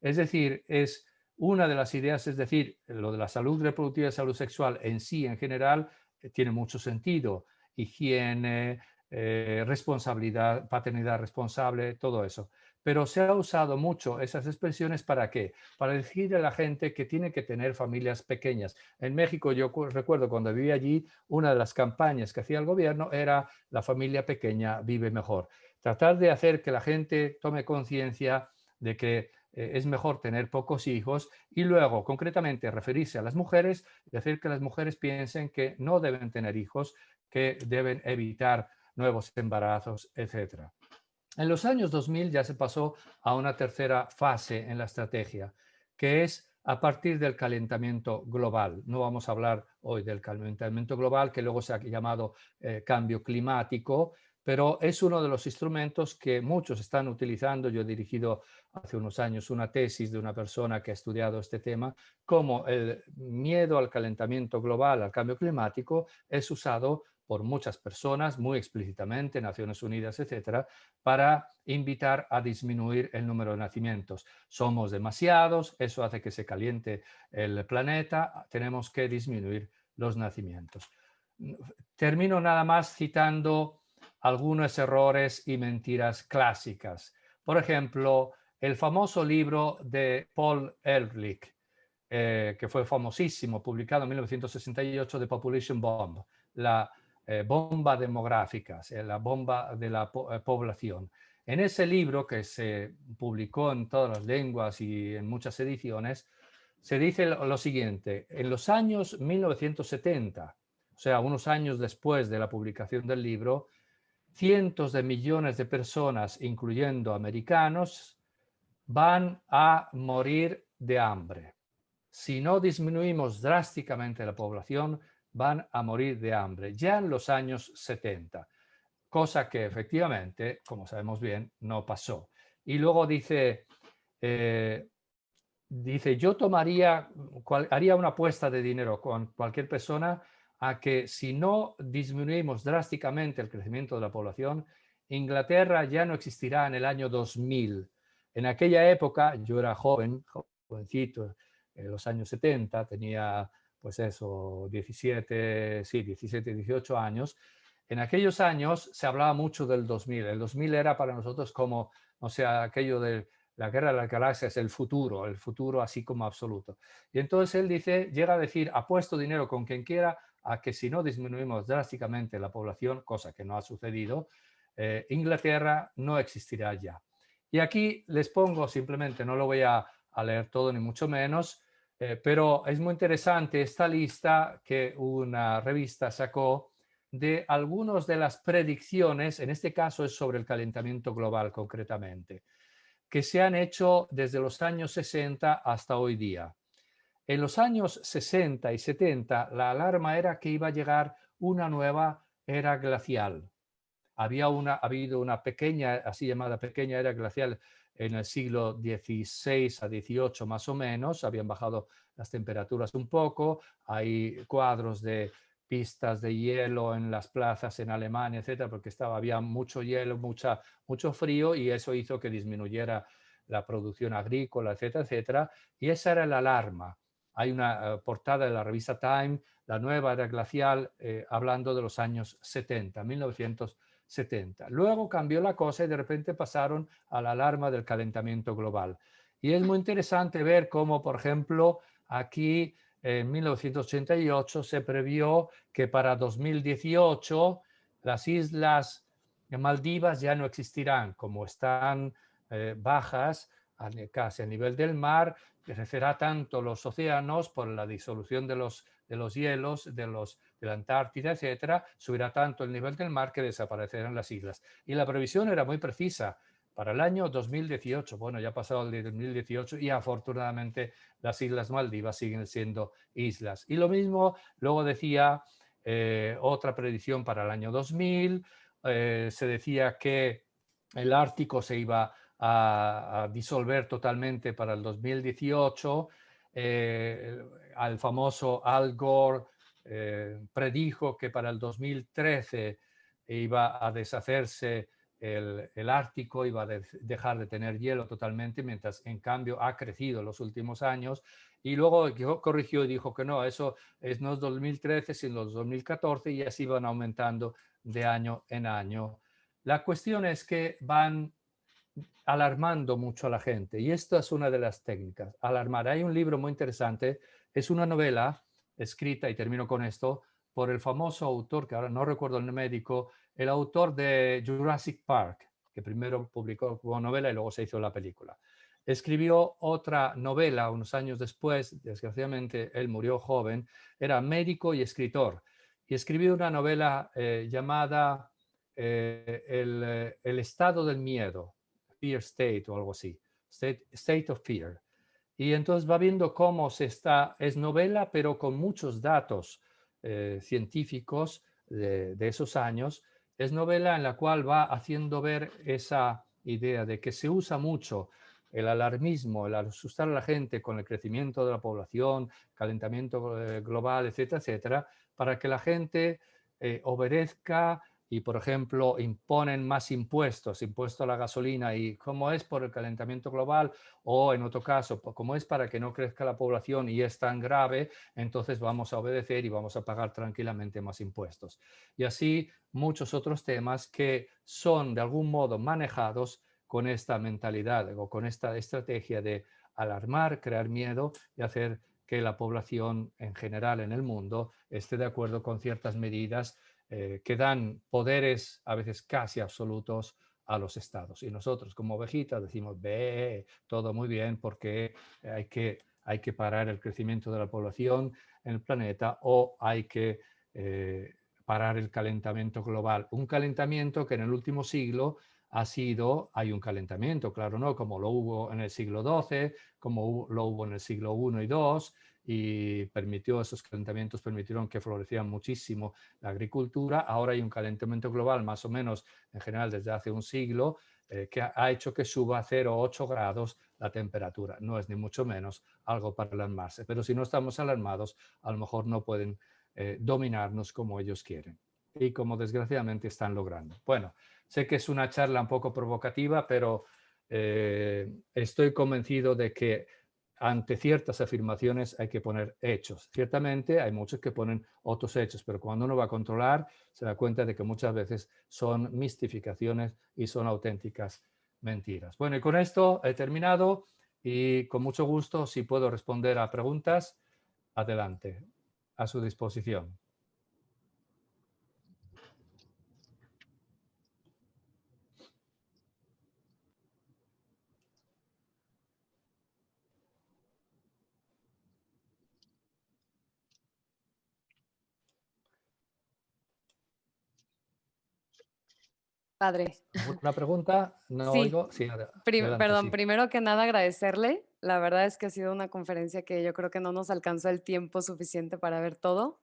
Es decir, es una de las ideas, es decir, lo de la salud reproductiva y salud sexual en sí, en general, tiene mucho sentido. higiene, responsabilidad, paternidad responsable, todo eso. Pero se ha usado mucho esas expresiones ¿para qué? Para decir a la gente que tiene que tener familias pequeñas. En México, yo recuerdo cuando vivía allí, una de las campañas que hacía el gobierno era la familia pequeña vive mejor. Tratar de hacer que la gente tome conciencia de que es mejor tener pocos hijos y luego concretamente referirse a las mujeres y hacer que las mujeres piensen que no deben tener hijos, que deben evitar nuevos embarazos, etcétera. En los años 2000 ya se pasó a una tercera fase en la estrategia, que es a partir del calentamiento global. No vamos a hablar hoy del calentamiento global, que luego se ha llamado cambio climático, pero es uno de los instrumentos que muchos están utilizando. Yo he dirigido hace unos años una tesis de una persona que ha estudiado este tema, cómo el miedo al calentamiento global, al cambio climático, es usado por muchas personas, muy explícitamente, Naciones Unidas, etcétera, para invitar a disminuir el número de nacimientos. Somos demasiados, eso hace que se caliente el planeta, tenemos que disminuir los nacimientos. Termino nada más citando algunos errores y mentiras clásicas. Por ejemplo, el famoso libro de Paul Ehrlich, que fue famosísimo, publicado en 1968, The Population Bomb, la bomba demográfica, la bomba de la población. En ese libro, que se publicó en todas las lenguas y en muchas ediciones, se dice lo siguiente: en los años 1970, o sea, unos años después de la publicación del libro, cientos de millones de personas, incluyendo americanos, van a morir de hambre. Si no disminuimos drásticamente la población, van a morir de hambre, ya en los años 70, cosa que efectivamente, como sabemos bien, no pasó. Y luego dice, yo haría una apuesta de dinero con cualquier persona a que si no disminuimos drásticamente el crecimiento de la población, Inglaterra ya no existirá en el año 2000. En aquella época, yo era jovencito, en los años 70, tenía pues eso, 17, sí, 17, 18 años. En aquellos años se hablaba mucho del 2000. El 2000 era para nosotros como, o sea, aquello de la guerra de las galaxias, el futuro así como absoluto. Y entonces él dice, llega a decir, apuesto dinero con quien quiera a que si no disminuimos drásticamente la población, cosa que no ha sucedido, Inglaterra no existirá ya. Y aquí les pongo simplemente, no lo voy a leer todo ni mucho menos, pero es muy interesante esta lista que una revista sacó de algunas de las predicciones, en este caso es sobre el calentamiento global concretamente, que se han hecho desde los años 60 hasta hoy día. En los años 60 y 70 la alarma era que iba a llegar una nueva era glacial. Había habido una pequeña, así llamada pequeña era glacial en el siglo XVI a XVIII más o menos, habían bajado las temperaturas un poco, hay cuadros de pistas de hielo en las plazas en Alemania, etcétera, porque había mucho hielo, mucho frío y eso hizo que disminuyera la producción agrícola, etcétera, etcétera, y esa era la alarma. Hay una portada de la revista Time, la nueva era glacial, hablando de los años 70, 1970. Luego cambió la cosa y de repente pasaron a la alarma del calentamiento global. Y es muy interesante ver cómo, por ejemplo, aquí en 1988 se previó que para 2018 las islas Maldivas ya no existirán, como están bajas casi a nivel del mar, crecerá tanto los océanos por la disolución de los hielos, de la Antártida, etcétera, subirá tanto el nivel del mar que desaparecerán las islas. Y la previsión era muy precisa. Para el año 2018, bueno, ya ha pasado el 2018 y afortunadamente las Islas Maldivas siguen siendo islas. Y lo mismo, luego decía otra predicción para el año 2000, se decía que el Ártico se iba a disolver totalmente para el 2018. Al famoso Al Gore predijo que para el 2013 iba a deshacerse el Ártico iba a dejar de tener hielo totalmente, mientras en cambio ha crecido en los últimos años. Y luego corrigió y dijo que no, eso no es 2013, sino 2014, y así van aumentando de año en año. La cuestión es que van alarmando mucho a la gente, y esta es una de las técnicas, alarmar. Hay un libro muy interesante, es una novela escrita, y termino con esto, por el famoso autor, que ahora no recuerdo el médico, el autor de Jurassic Park, que primero publicó como novela y luego se hizo la película. Escribió otra novela unos años después, desgraciadamente él murió joven, era médico y escritor, y escribió una novela llamada el estado del miedo, Fear State o algo así, State of Fear. Y entonces va viendo cómo es novela, pero con muchos datos científicos de esos años. Es novela en la cual va haciendo ver esa idea de que se usa mucho el alarmismo, el asustar a la gente con el crecimiento de la población, calentamiento global, etcétera, etcétera, para que la gente obedezca y, por ejemplo, imponen más impuestos, impuesto a la gasolina, y como es por el calentamiento global, o en otro caso, como es para que no crezca la población y es tan grave, entonces vamos a obedecer y vamos a pagar tranquilamente más impuestos. Y así muchos otros temas que son de algún modo manejados con esta mentalidad o con esta estrategia de alarmar, crear miedo y hacer que la población en general en el mundo esté de acuerdo con ciertas medidas que dan poderes a veces casi absolutos a los estados. Y nosotros como ovejitas decimos, ve, todo muy bien, porque hay que parar el crecimiento de la población en el planeta, o hay que parar el calentamiento global. Un calentamiento que en el último siglo hay un calentamiento, claro, ¿no? Como lo hubo en el siglo XII, como lo hubo en el siglo I y II, y esos calentamientos permitieron que florecieran muchísimo la agricultura. Ahora hay un calentamiento global más o menos en general desde hace un siglo que ha hecho que suba a 0,8 grados la temperatura. No es ni mucho menos algo para alarmarse, pero si no estamos alarmados, a lo mejor no pueden dominarnos como ellos quieren y como desgraciadamente están logrando. Bueno, sé que es una charla un poco provocativa, pero estoy convencido de que ante ciertas afirmaciones hay que poner hechos. Ciertamente hay muchos que ponen otros hechos, pero cuando uno va a controlar se da cuenta de que muchas veces son mistificaciones y son auténticas mentiras. Bueno, y con esto he terminado, y con mucho gusto, si puedo responder a preguntas, adelante, a su disposición. Padre. ¿Alguna pregunta? No Sí, oigo. Sí, adelante, perdón, sí. primero que nada agradecerle. La verdad es que ha sido una conferencia que yo creo que no nos alcanzó el tiempo suficiente para ver todo.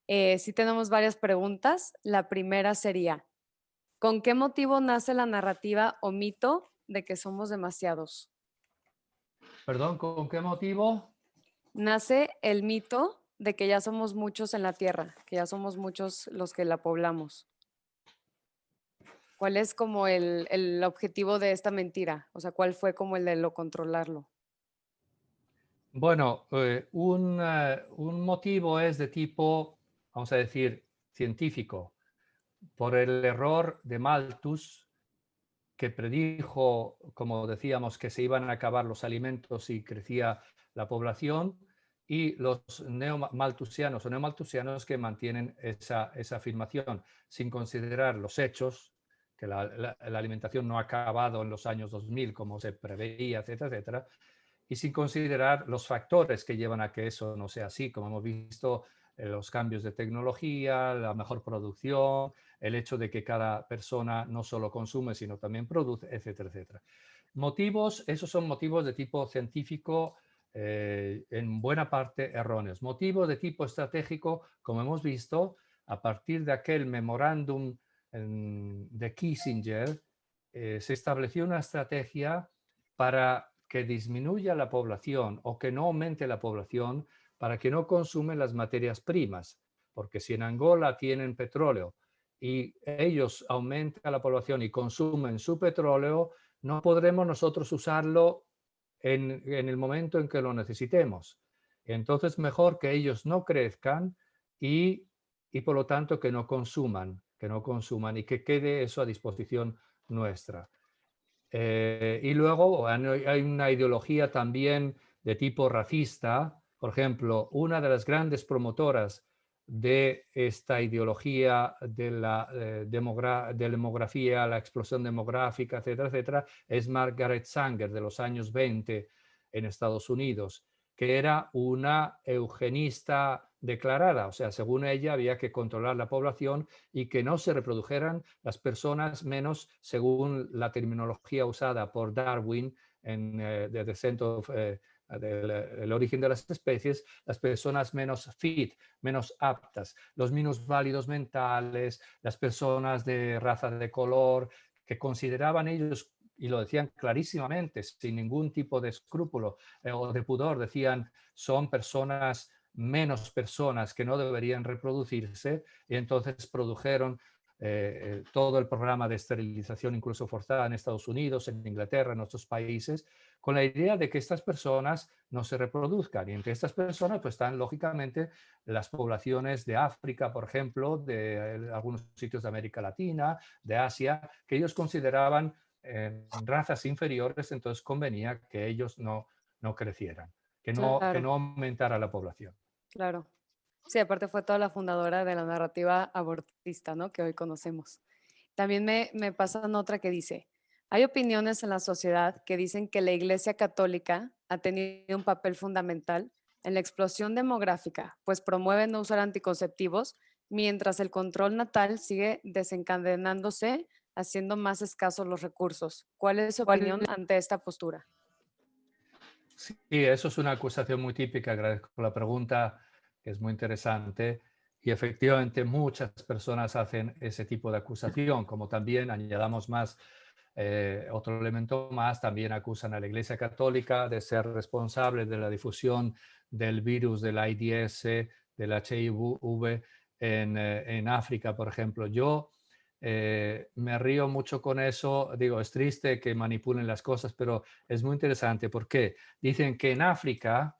Sí tenemos varias preguntas. La primera sería, ¿con qué motivo nace la narrativa o mito de que somos demasiados? Perdón, ¿con qué motivo? Nace el mito de que ya somos muchos en la Tierra, que ya somos muchos los que la poblamos. ¿Cuál es como el objetivo de esta mentira? O sea, ¿cuál fue como el de lo controlarlo? Bueno, un motivo es de tipo, vamos a decir, científico, por el error de Malthus, que predijo, como decíamos, que se iban a acabar los alimentos y crecía la población, y los neomalthusianos o neomalthusianos que mantienen esa afirmación sin considerar los hechos, que la alimentación no ha acabado en los años 2000 como se preveía, etcétera, etcétera, y sin considerar los factores que llevan a que eso no sea así, como hemos visto, los cambios de tecnología, la mejor producción, el hecho de que cada persona no solo consume, sino también produce, etcétera, etcétera. Motivos, esos son motivos de tipo científico, en buena parte erróneos. Motivos de tipo estratégico, como hemos visto, a partir de aquel memorándum de Kissinger, se estableció una estrategia para que disminuya la población o que no aumente la población, para que no consumen las materias primas. Porque si en Angola tienen petróleo y ellos aumentan la población y consumen su petróleo, no podremos nosotros usarlo en el momento en que lo necesitemos. Entonces, mejor que ellos no crezcan y, y por lo tanto que no consuman y que quede eso a disposición nuestra. Y luego hay una ideología también de tipo racista. Por ejemplo, una de las grandes promotoras de esta ideología de la demografía, la explosión demográfica, etcétera, etcétera, es Margaret Sanger de los años 20 en Estados Unidos, que era una eugenista declarada. O sea, según ella, había que controlar la población y que no se reprodujeran las personas menos, según la terminología usada por Darwin en The Descent of, el origen de las especies, las personas menos fit, menos aptas, los menos válidos mentales, las personas de raza de color, que consideraban ellos, y lo decían clarísimamente, sin ningún tipo de escrúpulo o de pudor, decían, son personas menos personas que no deberían reproducirse, y entonces produjeron todo el programa de esterilización incluso forzada en Estados Unidos, en Inglaterra, en otros países, con la idea de que estas personas no se reproduzcan. Y entre estas personas pues, están lógicamente las poblaciones de África, por ejemplo, de algunos sitios de América Latina, de Asia, que ellos consideraban razas inferiores, entonces convenía que ellos no crecieran, que Claro, no aumentara la población. claro. Sí, aparte fue toda la fundadora de la narrativa abortista, ¿no? Que hoy conocemos. También me pasan otra que dice, hay opiniones en la sociedad que dicen que la Iglesia Católica ha tenido un papel fundamental en la explosión demográfica, pues promueve no usar anticonceptivos, mientras el control natal sigue desencadenándose, haciendo más escasos los recursos. ¿Cuál es su opinión ante esta postura? Sí, eso es una acusación muy típica. Agradezco la pregunta, que es muy interesante. Y efectivamente muchas personas hacen ese tipo de acusación, como también añadamos más otro elemento más, también acusan a la Iglesia Católica de ser responsable de la difusión del virus del AIDS, del HIV en África, por ejemplo. Yo me río mucho con eso, digo, es triste que manipulen las cosas, pero es muy interesante porque dicen que en África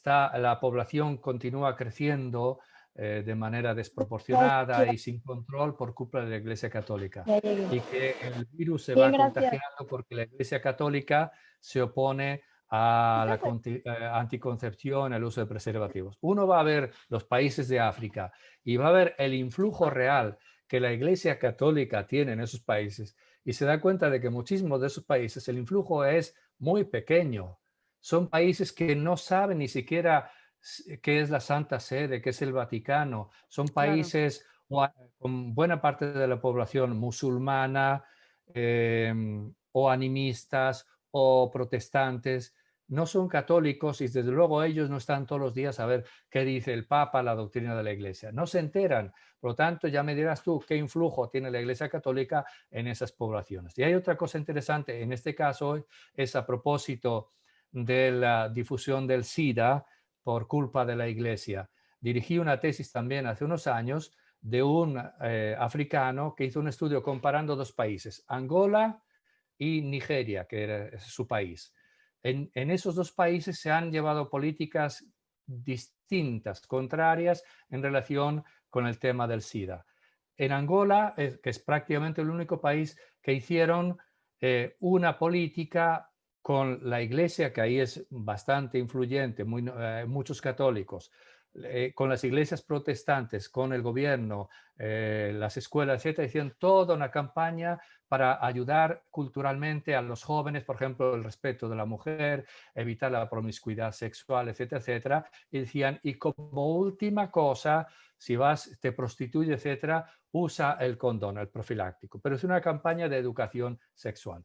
la población continúa creciendo de manera desproporcionada y sin control por culpa de la Iglesia Católica Ya llegué. y que el virus se Bien, va gracias. contagiando porque la Iglesia Católica se opone a la anticoncepción, al uso de preservativos. Uno va a ver los países de África y va a ver el influjo real que la Iglesia Católica tiene en esos países y se da cuenta de que muchísimos de esos países el influjo es muy pequeño. Son países que no saben ni siquiera qué es la Santa Sede, qué es el Vaticano. Son Claro, países con buena parte de la población musulmana o animistas o protestantes. No son católicos y desde luego ellos no están todos los días a ver qué dice el Papa, la doctrina de la Iglesia. No se enteran. Por lo tanto, ya me dirás tú qué influjo tiene la Iglesia Católica en esas poblaciones. Y hay otra cosa interesante, en este caso es a propósito de la difusión del SIDA por culpa de la Iglesia. Dirigí una tesis también hace unos años de un africano que hizo un estudio comparando dos países, Angola y Nigeria, que era su país. En esos dos países se han llevado políticas distintas, contrarias en relación con el tema del SIDA. En Angola, que es prácticamente el único país que hicieron una política con la iglesia, que ahí es bastante influyente, muchos católicos, con las iglesias protestantes, con el gobierno, las escuelas, etcétera, hicieron toda una campaña para ayudar culturalmente a los jóvenes, por ejemplo, el respeto de la mujer, evitar la promiscuidad sexual, etcétera, etcétera. Y decían, y como última cosa, si vas, te prostituyes, etcétera, usa el condón, el profiláctico. Pero es una campaña de educación sexual.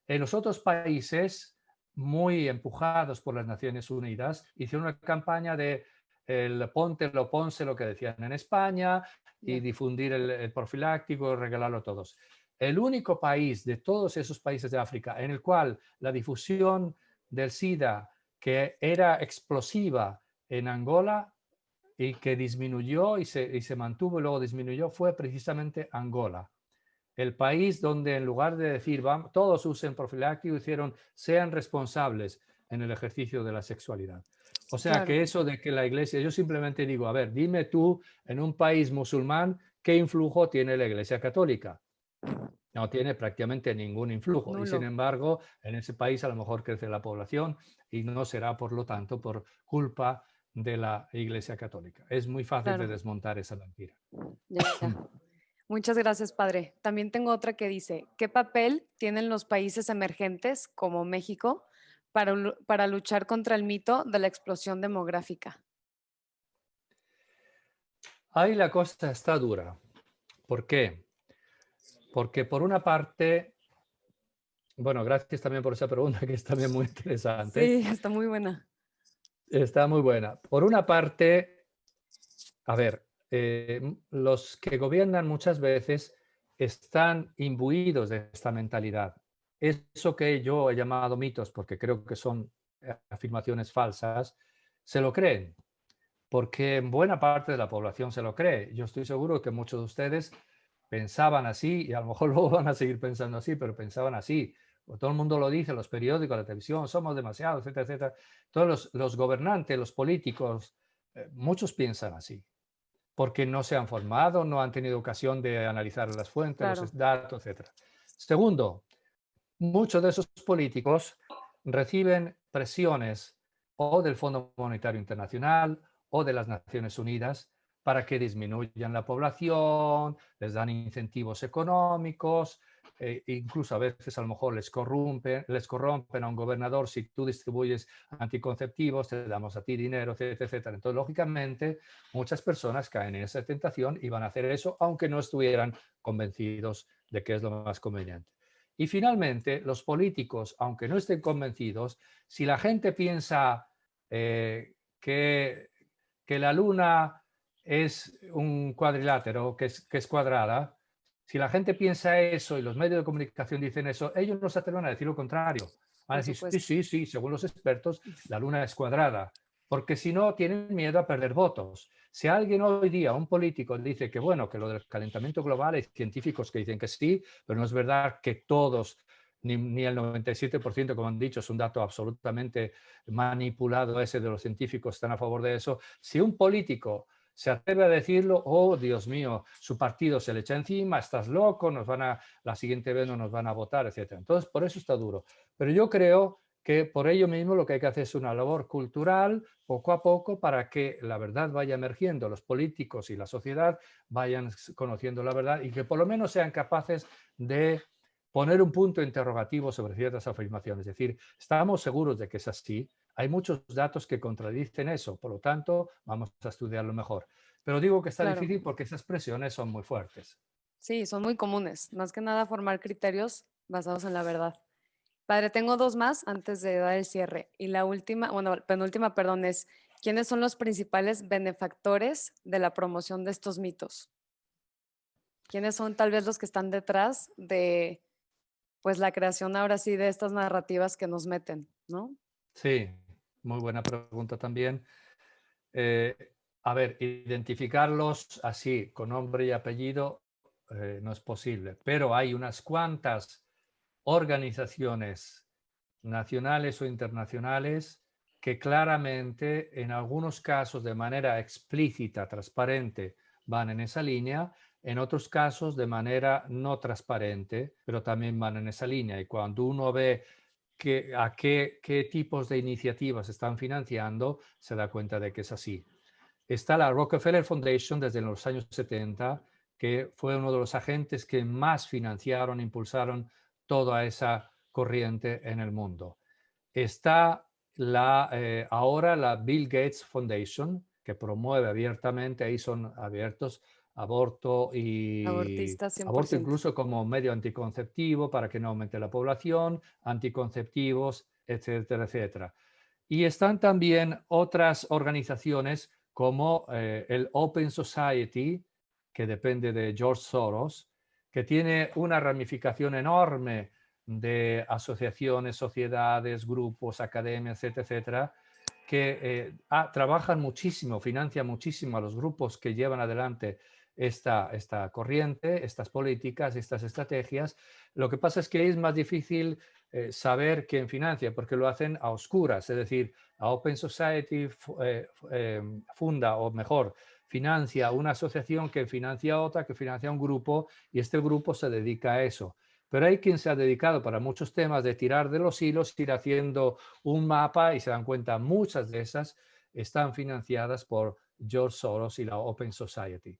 En los otros países, muy empujados por las Naciones Unidas, hicieron una campaña de el póntelo, pónselo, que decían en España, y ya. difundir el profiláctico, regalarlo a todos. El único país de todos esos países de África en el cual la difusión del SIDA, que era explosiva en Angola, y que disminuyó y se mantuvo y luego disminuyó fue precisamente Angola. El país donde en lugar de decir todos usen profiláctico, hicieron sean responsables en el ejercicio de la sexualidad. O sea Claro, que eso de que la iglesia, yo simplemente digo, a ver, dime tú en un país musulmán qué influjo tiene la iglesia católica. No tiene prácticamente ningún influjo y sin nulo. embargo en ese país a lo mejor crece la población y no será por lo tanto por culpa de la iglesia católica. Es muy fácil de Claro, desmontar esa mentira. ya. Muchas gracias, padre. También tengo otra que dice, ¿qué papel tienen los países emergentes como México para luchar contra el mito de la explosión demográfica? Ahí la cosa está dura. ¿Por qué? Porque por una parte, bueno, gracias también por esa pregunta que es también muy interesante. Sí, está muy buena. Está muy buena. Por una parte, a ver, los que gobiernan muchas veces están imbuidos de esta mentalidad. Eso que yo he llamado mitos, porque creo que son afirmaciones falsas, se lo creen, porque buena parte de la población se lo cree. Yo estoy seguro que muchos de ustedes pensaban así y a lo mejor luego van a seguir pensando así, pero pensaban así. O todo el mundo lo dice, los periódicos, la televisión, somos demasiados, etcétera, etcétera. Todos los gobernantes, los políticos, muchos piensan así porque no se han formado, no han tenido ocasión de analizar las fuentes, Claro, los datos, etc. Segundo, muchos de esos políticos reciben presiones o del Fondo Monetario Internacional o de las Naciones Unidas para que disminuyan la población, les dan incentivos económicos, incluso a veces a lo mejor les corrompen a un gobernador si tú distribuyes anticonceptivos, te damos a ti dinero, etcétera, etcétera. Entonces, lógicamente, muchas personas caen en esa tentación y van a hacer eso aunque no estuvieran convencidos de que es lo más conveniente. Y finalmente, los políticos, aunque no estén convencidos, si la gente piensa que, la Luna es un cuadrilátero, que es cuadrada, si la gente piensa eso y los medios de comunicación dicen eso, ellos no se atreven a decir lo contrario. Van a por decir, sí, supuesto. sí, sí, según los expertos, la Luna es cuadrada, porque si no, tienen miedo a perder votos. Si alguien hoy día, un político, dice que bueno, que lo del calentamiento global, hay científicos que dicen que sí, pero no es verdad que todos, ni el 97%, como han dicho, es un dato absolutamente manipulado ese de los científicos, están a favor de eso. Si un político se atreve a decirlo, oh Dios mío, su partido se le echa encima, estás loco, la siguiente vez no nos van a votar, etc. Entonces, por eso está duro. Pero yo creo que por ello mismo lo que hay que hacer es una labor cultural poco a poco para que la verdad vaya emergiendo, los políticos y la sociedad vayan conociendo la verdad y que por lo menos sean capaces de poner un punto interrogativo sobre ciertas afirmaciones. Es decir, estamos seguros de que es así. Hay muchos datos que contradicen eso, por lo tanto, vamos a estudiarlo mejor. Pero digo que está Claro. difícil porque esas presiones son muy fuertes. Sí, son muy comunes. Más que nada formar criterios basados en la verdad. Padre, tengo dos más antes de dar el cierre. Y la última, bueno, penúltima, perdón, es, ¿quiénes son los principales benefactores de la promoción de estos mitos? ¿Quiénes son tal vez los que están detrás de, pues, la creación ahora sí de estas narrativas que nos meten, ¿no? Sí, muy buena pregunta también. A ver, identificarlos así, con nombre y apellido, no es posible, pero hay unas cuantas organizaciones nacionales o internacionales que claramente, en algunos casos de manera explícita, transparente, van en esa línea, en otros casos de manera no transparente, pero también van en esa línea. Y cuando uno ve qué tipos de iniciativas están financiando, se da cuenta de que es así. Está la Rockefeller Foundation desde los años 70, que fue uno de los agentes que más financiaron, impulsaron toda esa corriente en el mundo. Está ahora la Bill Gates Foundation, que promueve abiertamente, ahí son abiertos, Abortista aborto 100%. incluso como medio anticonceptivo para que no aumente la población, anticonceptivos, etcétera, etcétera. Y están también otras organizaciones como el Open Society, que depende de George Soros, que tiene una ramificación enorme de asociaciones, sociedades, grupos, academias, etcétera, etcétera, que trabajan muchísimo, financian muchísimo a los grupos que llevan adelante esta corriente, estas políticas, estas estrategias. Lo que pasa es que es más difícil saber quién financia, porque lo hacen a oscuras, es decir, a Open Society funda, o mejor, financia una asociación que financia otra, que financia un grupo, y este grupo se dedica a eso. Pero hay quien se ha dedicado para muchos temas de tirar de los hilos, ir haciendo un mapa, y se dan cuenta, muchas de esas están financiadas por George Soros y la Open Society.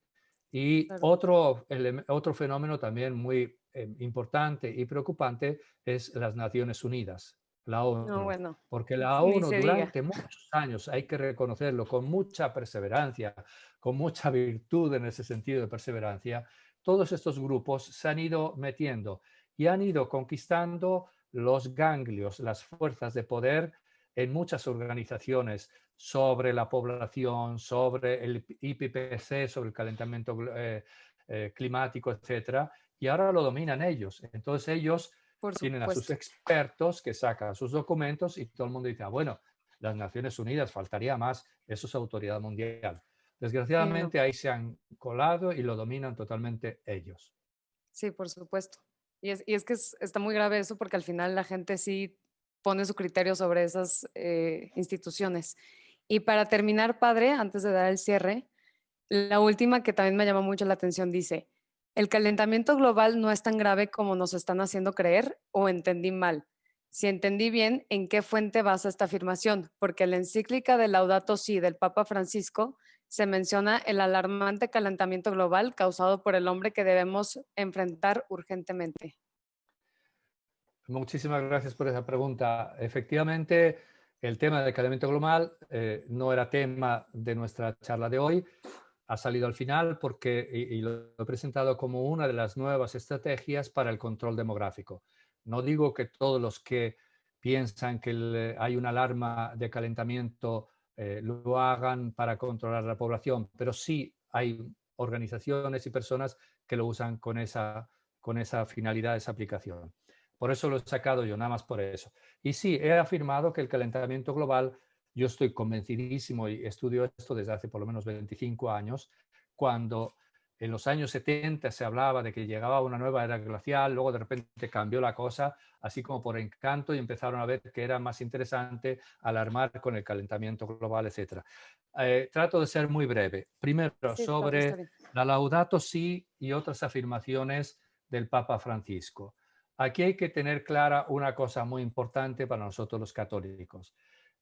Y Claro. otro fenómeno también muy importante y preocupante es las Naciones Unidas, la No, ONU, bueno, porque la ni ONU se diga. durante muchos años, hay que reconocerlo, con mucha perseverancia, con mucha virtud en ese sentido de perseverancia, todos estos grupos se han ido metiendo y han ido conquistando los ganglios, las fuerzas de poder en muchas organizaciones sobre la población, sobre el IPCC, sobre el calentamiento climático, etcétera, y ahora lo dominan ellos. Entonces ellos Por tienen a sus supuesto. expertos que sacan sus documentos y todo el mundo dice, bueno, las Naciones Unidas, faltaría más, eso es autoridad mundial. Sí, no. Desgraciadamente ahí se han colado y lo dominan totalmente ellos. Sí, por supuesto. Y es que está muy grave eso porque al final la gente sí pone su criterio sobre esas instituciones. Y para terminar, padre, antes de dar el cierre, la última que también me llama mucho la atención dice, el calentamiento global no es tan grave como nos están haciendo creer o entendí mal. Si entendí bien, ¿en qué fuente basa esta afirmación? Porque en la encíclica de Laudato Si del Papa Francisco se menciona el alarmante calentamiento global causado por el hombre que debemos enfrentar urgentemente. Muchísimas gracias por esa pregunta. Efectivamente, el tema del calentamiento global no era tema de nuestra charla de hoy. Ha salido al final porque, y lo he presentado como una de las nuevas estrategias para el control demográfico. No digo que todos los que piensan que hay una alarma de calentamiento lo hagan para controlar la población, pero sí hay organizaciones y personas que lo usan con esa finalidad, esa aplicación. Por eso lo he sacado yo, nada más por eso. Y sí, he afirmado que el calentamiento global, yo estoy convencidísimo y estudio esto desde hace por lo menos 25 años, cuando en los años 70 se hablaba de que llegaba una nueva era glacial, luego de repente cambió la cosa, así como por encanto, y empezaron a ver que era más interesante alarmar con el calentamiento global, etc. Trato de ser muy breve. Primero, Sí, está sobre bien. la Laudato Si y otras afirmaciones del Papa Francisco. Aquí hay que tener clara una cosa muy importante para nosotros los católicos.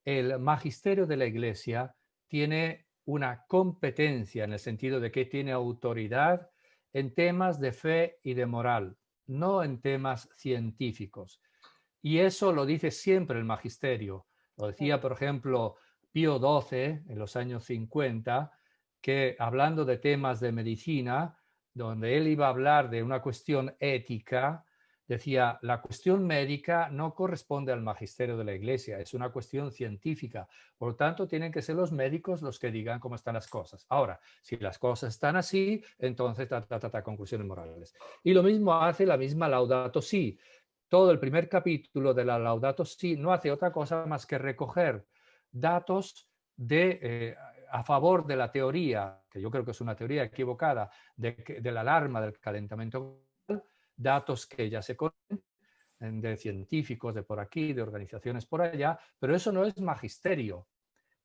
El magisterio de la Iglesia tiene una competencia en el sentido de que tiene autoridad en temas de fe y de moral, no en temas científicos. Y eso lo dice siempre el magisterio. Lo Claro. decía, por ejemplo, Pío XII en los años 50, que hablando de temas de medicina, donde él iba a hablar de una cuestión ética, decía, la cuestión médica no corresponde al magisterio de la Iglesia, es una cuestión científica. Por lo tanto, tienen que ser los médicos los que digan cómo están las cosas. Ahora, si las cosas están así, entonces, conclusiones morales. Y lo mismo hace la misma Laudato Si. Todo el primer capítulo de la Laudato Si no hace otra cosa más que recoger datos a favor de la teoría, que yo creo que es una teoría equivocada, de la alarma del calentamiento global, datos que ya se conocen de científicos de por aquí, de organizaciones por allá, pero eso no es magisterio,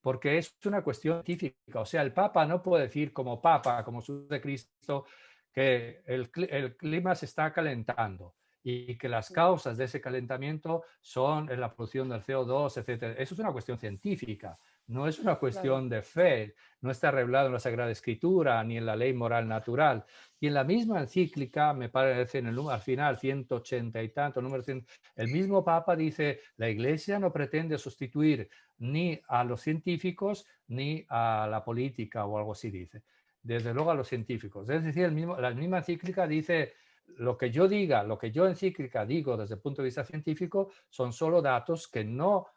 porque es una cuestión científica. O sea, el Papa no puede decir como Papa, como su de Cristo, que el clima se está calentando y que las causas de ese calentamiento son la producción del CO2, etcétera. Eso es una cuestión científica, no es una Claro. cuestión de fe, no está revelado en la Sagrada Escritura ni en la ley moral natural. Y en la misma encíclica, me parece, al final, 180 y tanto, número 100, el mismo Papa dice, la Iglesia no pretende sustituir ni a los científicos ni a la política o algo así dice. Desde luego a los científicos. Es decir, la misma encíclica dice, lo que yo diga, lo que yo encíclica digo desde el punto de vista científico son solo datos que no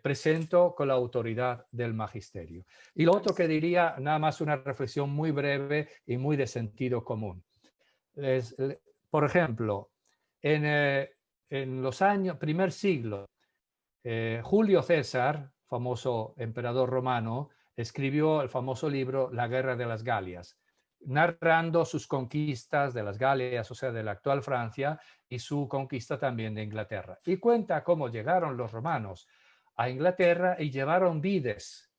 presento con la autoridad del magisterio. Y lo Claro. otro que diría, nada más una reflexión muy breve y muy de sentido común. Es, por ejemplo, en los años, primer siglo, Julio César famoso emperador romano, escribió el famoso libro La Guerra de las Galias, narrando sus conquistas de las Galias, o sea, de la actual Francia, y su conquista también de Inglaterra. Y cuenta cómo llegaron los romanos a Inglaterra y llevaron vides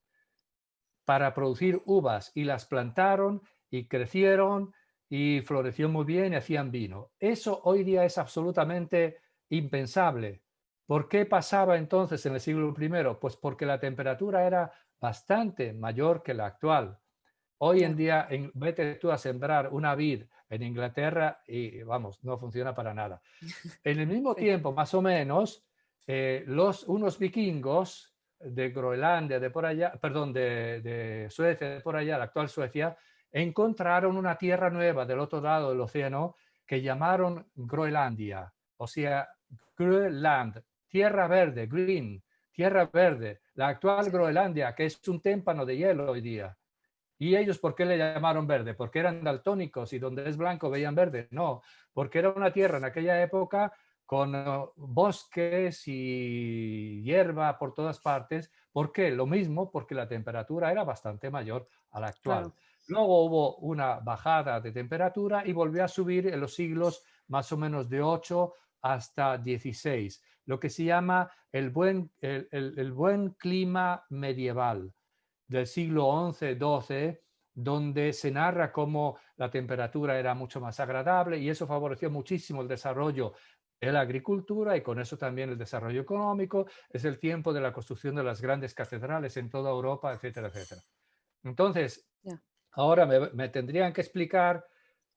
para producir uvas y las plantaron y crecieron y floreció muy bien y hacían vino. Eso hoy día es absolutamente impensable. ¿Por qué pasaba entonces en el siglo I? Pues porque la temperatura era bastante mayor que la actual. Hoy en Ya, día, vete tú a sembrar una vid en Inglaterra y vamos, no funciona para nada. En el mismo sí, tiempo, más o menos, unos vikingos de Groenlandia, de por allá, perdón, de Suecia, de por allá, la actual Suecia, encontraron una tierra nueva del otro lado del océano que llamaron Groenlandia, o sea, Grönland, tierra verde, green, tierra verde, la actual sí, Groenlandia, que es un témpano de hielo hoy día. ¿Y ellos por qué le llamaron verde? ¿Porque eran daltónicos y donde es blanco veían verde? No, porque era una tierra en aquella época con bosques y hierba por todas partes. ¿Por qué? Lo mismo, porque la temperatura era bastante mayor a la actual. claro, Luego hubo una bajada de temperatura y volvió a subir en los siglos más o menos de 8 hasta 16, lo que se llama el buen clima medieval del siglo XI-XII, donde se narra cómo la temperatura era mucho más agradable y eso favoreció muchísimo el desarrollo de la agricultura y con eso también el desarrollo económico. Es el tiempo de la construcción de las grandes catedrales en toda Europa, etcétera, etcétera. Entonces, ya, ahora me tendrían que explicar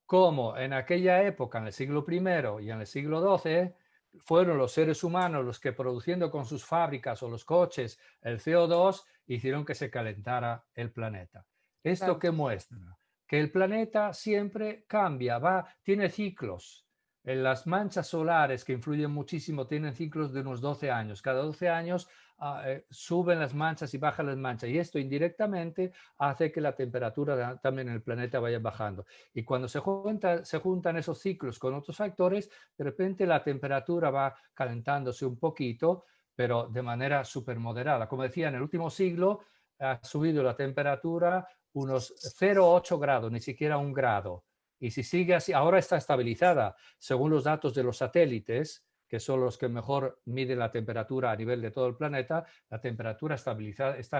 cómo en aquella época, en el siglo I y en el siglo XII, fueron los seres humanos los que produciendo con sus fábricas o los coches el CO2 hicieron que se calentara el planeta. ¿Esto claro, qué muestra? Que el planeta siempre cambia, tiene ciclos. En las manchas solares que influyen muchísimo tienen ciclos de unos 12 años. Cada 12 años suben las manchas y bajan las manchas y esto indirectamente hace que la temperatura también en el planeta vaya bajando. Y cuando se juntan esos ciclos con otros factores, de repente la temperatura va calentándose un poquito, pero de manera súper moderada. Como decía, en el último siglo ha subido la temperatura unos 0,8 grados, ni siquiera un grado. Y si sigue así, ahora está estabilizada, según los datos de los satélites, que son los que mejor miden la temperatura a nivel de todo el planeta, la temperatura está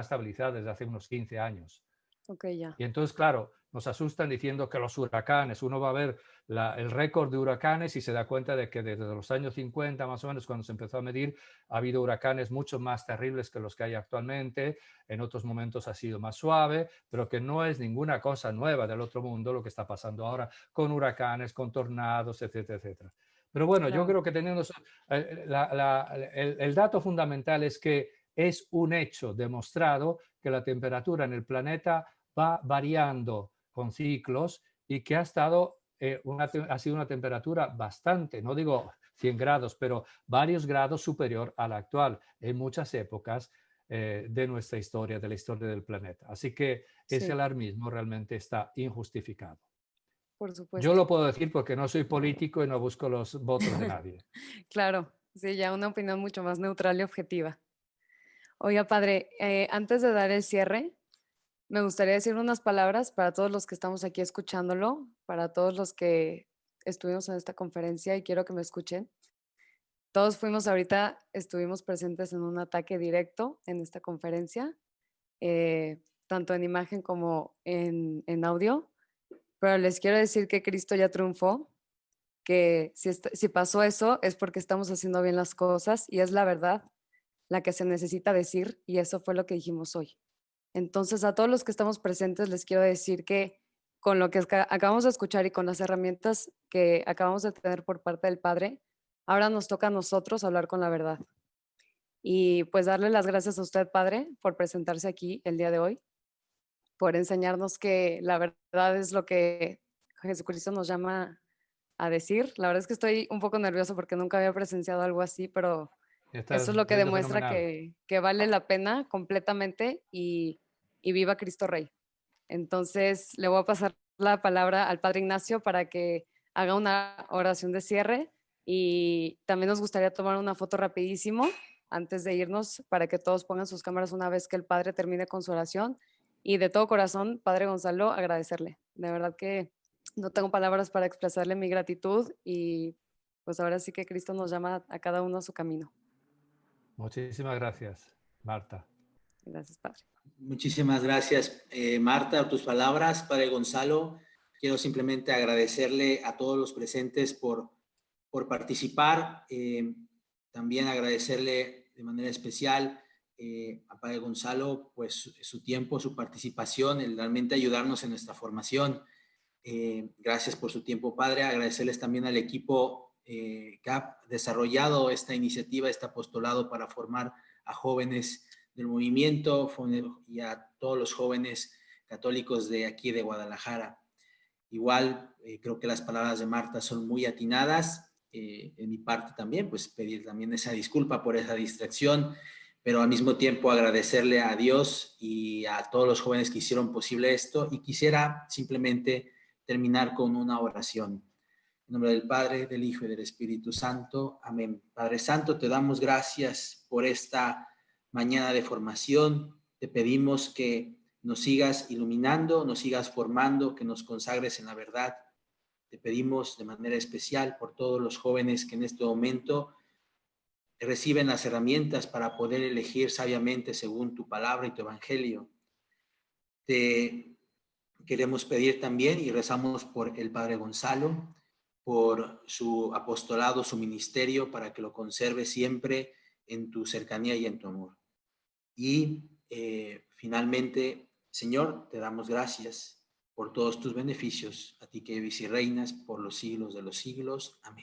estabilizada desde hace unos 15 años. ok, ya, Y entonces, claro, nos asustan diciendo que los huracanes, uno va a ver el récord de huracanes y se da cuenta de que desde los años 50, más o menos, cuando se empezó a medir, ha habido huracanes mucho más terribles que los que hay actualmente. En otros momentos ha sido más suave, pero que no es ninguna cosa nueva del otro mundo lo que está pasando ahora con huracanes, con tornados, etcétera, etcétera. Pero bueno, yo claro, creo que teniendo el dato fundamental es que es un hecho demostrado que la temperatura en el planeta va variando con ciclos y que ha estado ha sido una temperatura bastante, no digo 100 grados, pero varios grados superior a la actual en muchas épocas de nuestra historia, de la historia del planeta. Así que ese sí, alarmismo realmente está injustificado. por Yo supuesto. lo puedo decir porque no soy político y no busco los votos de nadie. Claro, sí, ya una opinión mucho más neutral y objetiva. Oiga, padre, antes de dar el cierre, me gustaría decir unas palabras para todos los que estamos aquí escuchándolo, para todos los que estuvimos en esta conferencia y quiero que me escuchen. Todos fuimos ahorita, estuvimos presentes en un ataque directo en esta conferencia, tanto en imagen como en audio, pero les quiero decir que Cristo ya triunfó, que si pasó eso es porque estamos haciendo bien las cosas y es la verdad la que se necesita decir y eso fue lo que dijimos hoy. Entonces, a todos los que estamos presentes les quiero decir que con lo que acabamos de escuchar y con las herramientas que acabamos de tener por parte del Padre, ahora nos toca a nosotros hablar con la verdad. Y pues darle las gracias a usted, Padre, por presentarse aquí el día de hoy, por enseñarnos que la verdad es lo que Jesucristo nos llama a decir. La verdad es que estoy un poco nervioso porque nunca había presenciado algo así, pero Estás eso es lo que yendo demuestra fenomenal. que vale la pena completamente y viva Cristo Rey. Entonces, le voy a pasar la palabra al Padre Ignacio para que haga una oración de cierre y también nos gustaría tomar una foto rapidísimo antes de irnos para que todos pongan sus cámaras una vez que el Padre termine con su oración. Y de todo corazón, Padre Gonzalo, agradecerle. De verdad que no tengo palabras para expresarle mi gratitud y pues ahora sí que Cristo nos llama a cada uno a su camino. Muchísimas gracias, Marta. Gracias, Padre. Muchísimas gracias, Marta, por tus palabras. Padre Gonzalo, quiero simplemente agradecerle a todos los presentes por participar. También agradecerle de manera especial a Padre Gonzalo, pues su tiempo, su participación, el realmente ayudarnos en nuestra formación. Gracias por su tiempo, Padre. Agradecerles también al equipo que ha desarrollado esta iniciativa, este apostolado para formar a jóvenes del movimiento y a todos los jóvenes católicos de aquí de Guadalajara. Igual, creo que las palabras de Marta son muy atinadas. En mi parte también, pues pedir también esa disculpa por esa distracción, pero al mismo tiempo agradecerle a Dios y a todos los jóvenes que hicieron posible esto. Y quisiera simplemente terminar con una oración. En nombre del Padre, del Hijo y del Espíritu Santo. Amén. Padre Santo, te damos gracias por esta mañana de formación. Te pedimos que nos sigas iluminando, nos sigas formando, que nos consagres en la verdad. Te pedimos de manera especial por todos los jóvenes que en este momento reciben las herramientas para poder elegir sabiamente según tu palabra y tu evangelio. Te queremos pedir también y rezamos por el Padre Gonzalo, por su apostolado, su ministerio, para que lo conserve siempre en tu cercanía y en tu amor. Y finalmente, Señor, te damos gracias por todos tus beneficios, a ti que vives y reinas por los siglos de los siglos. Amén.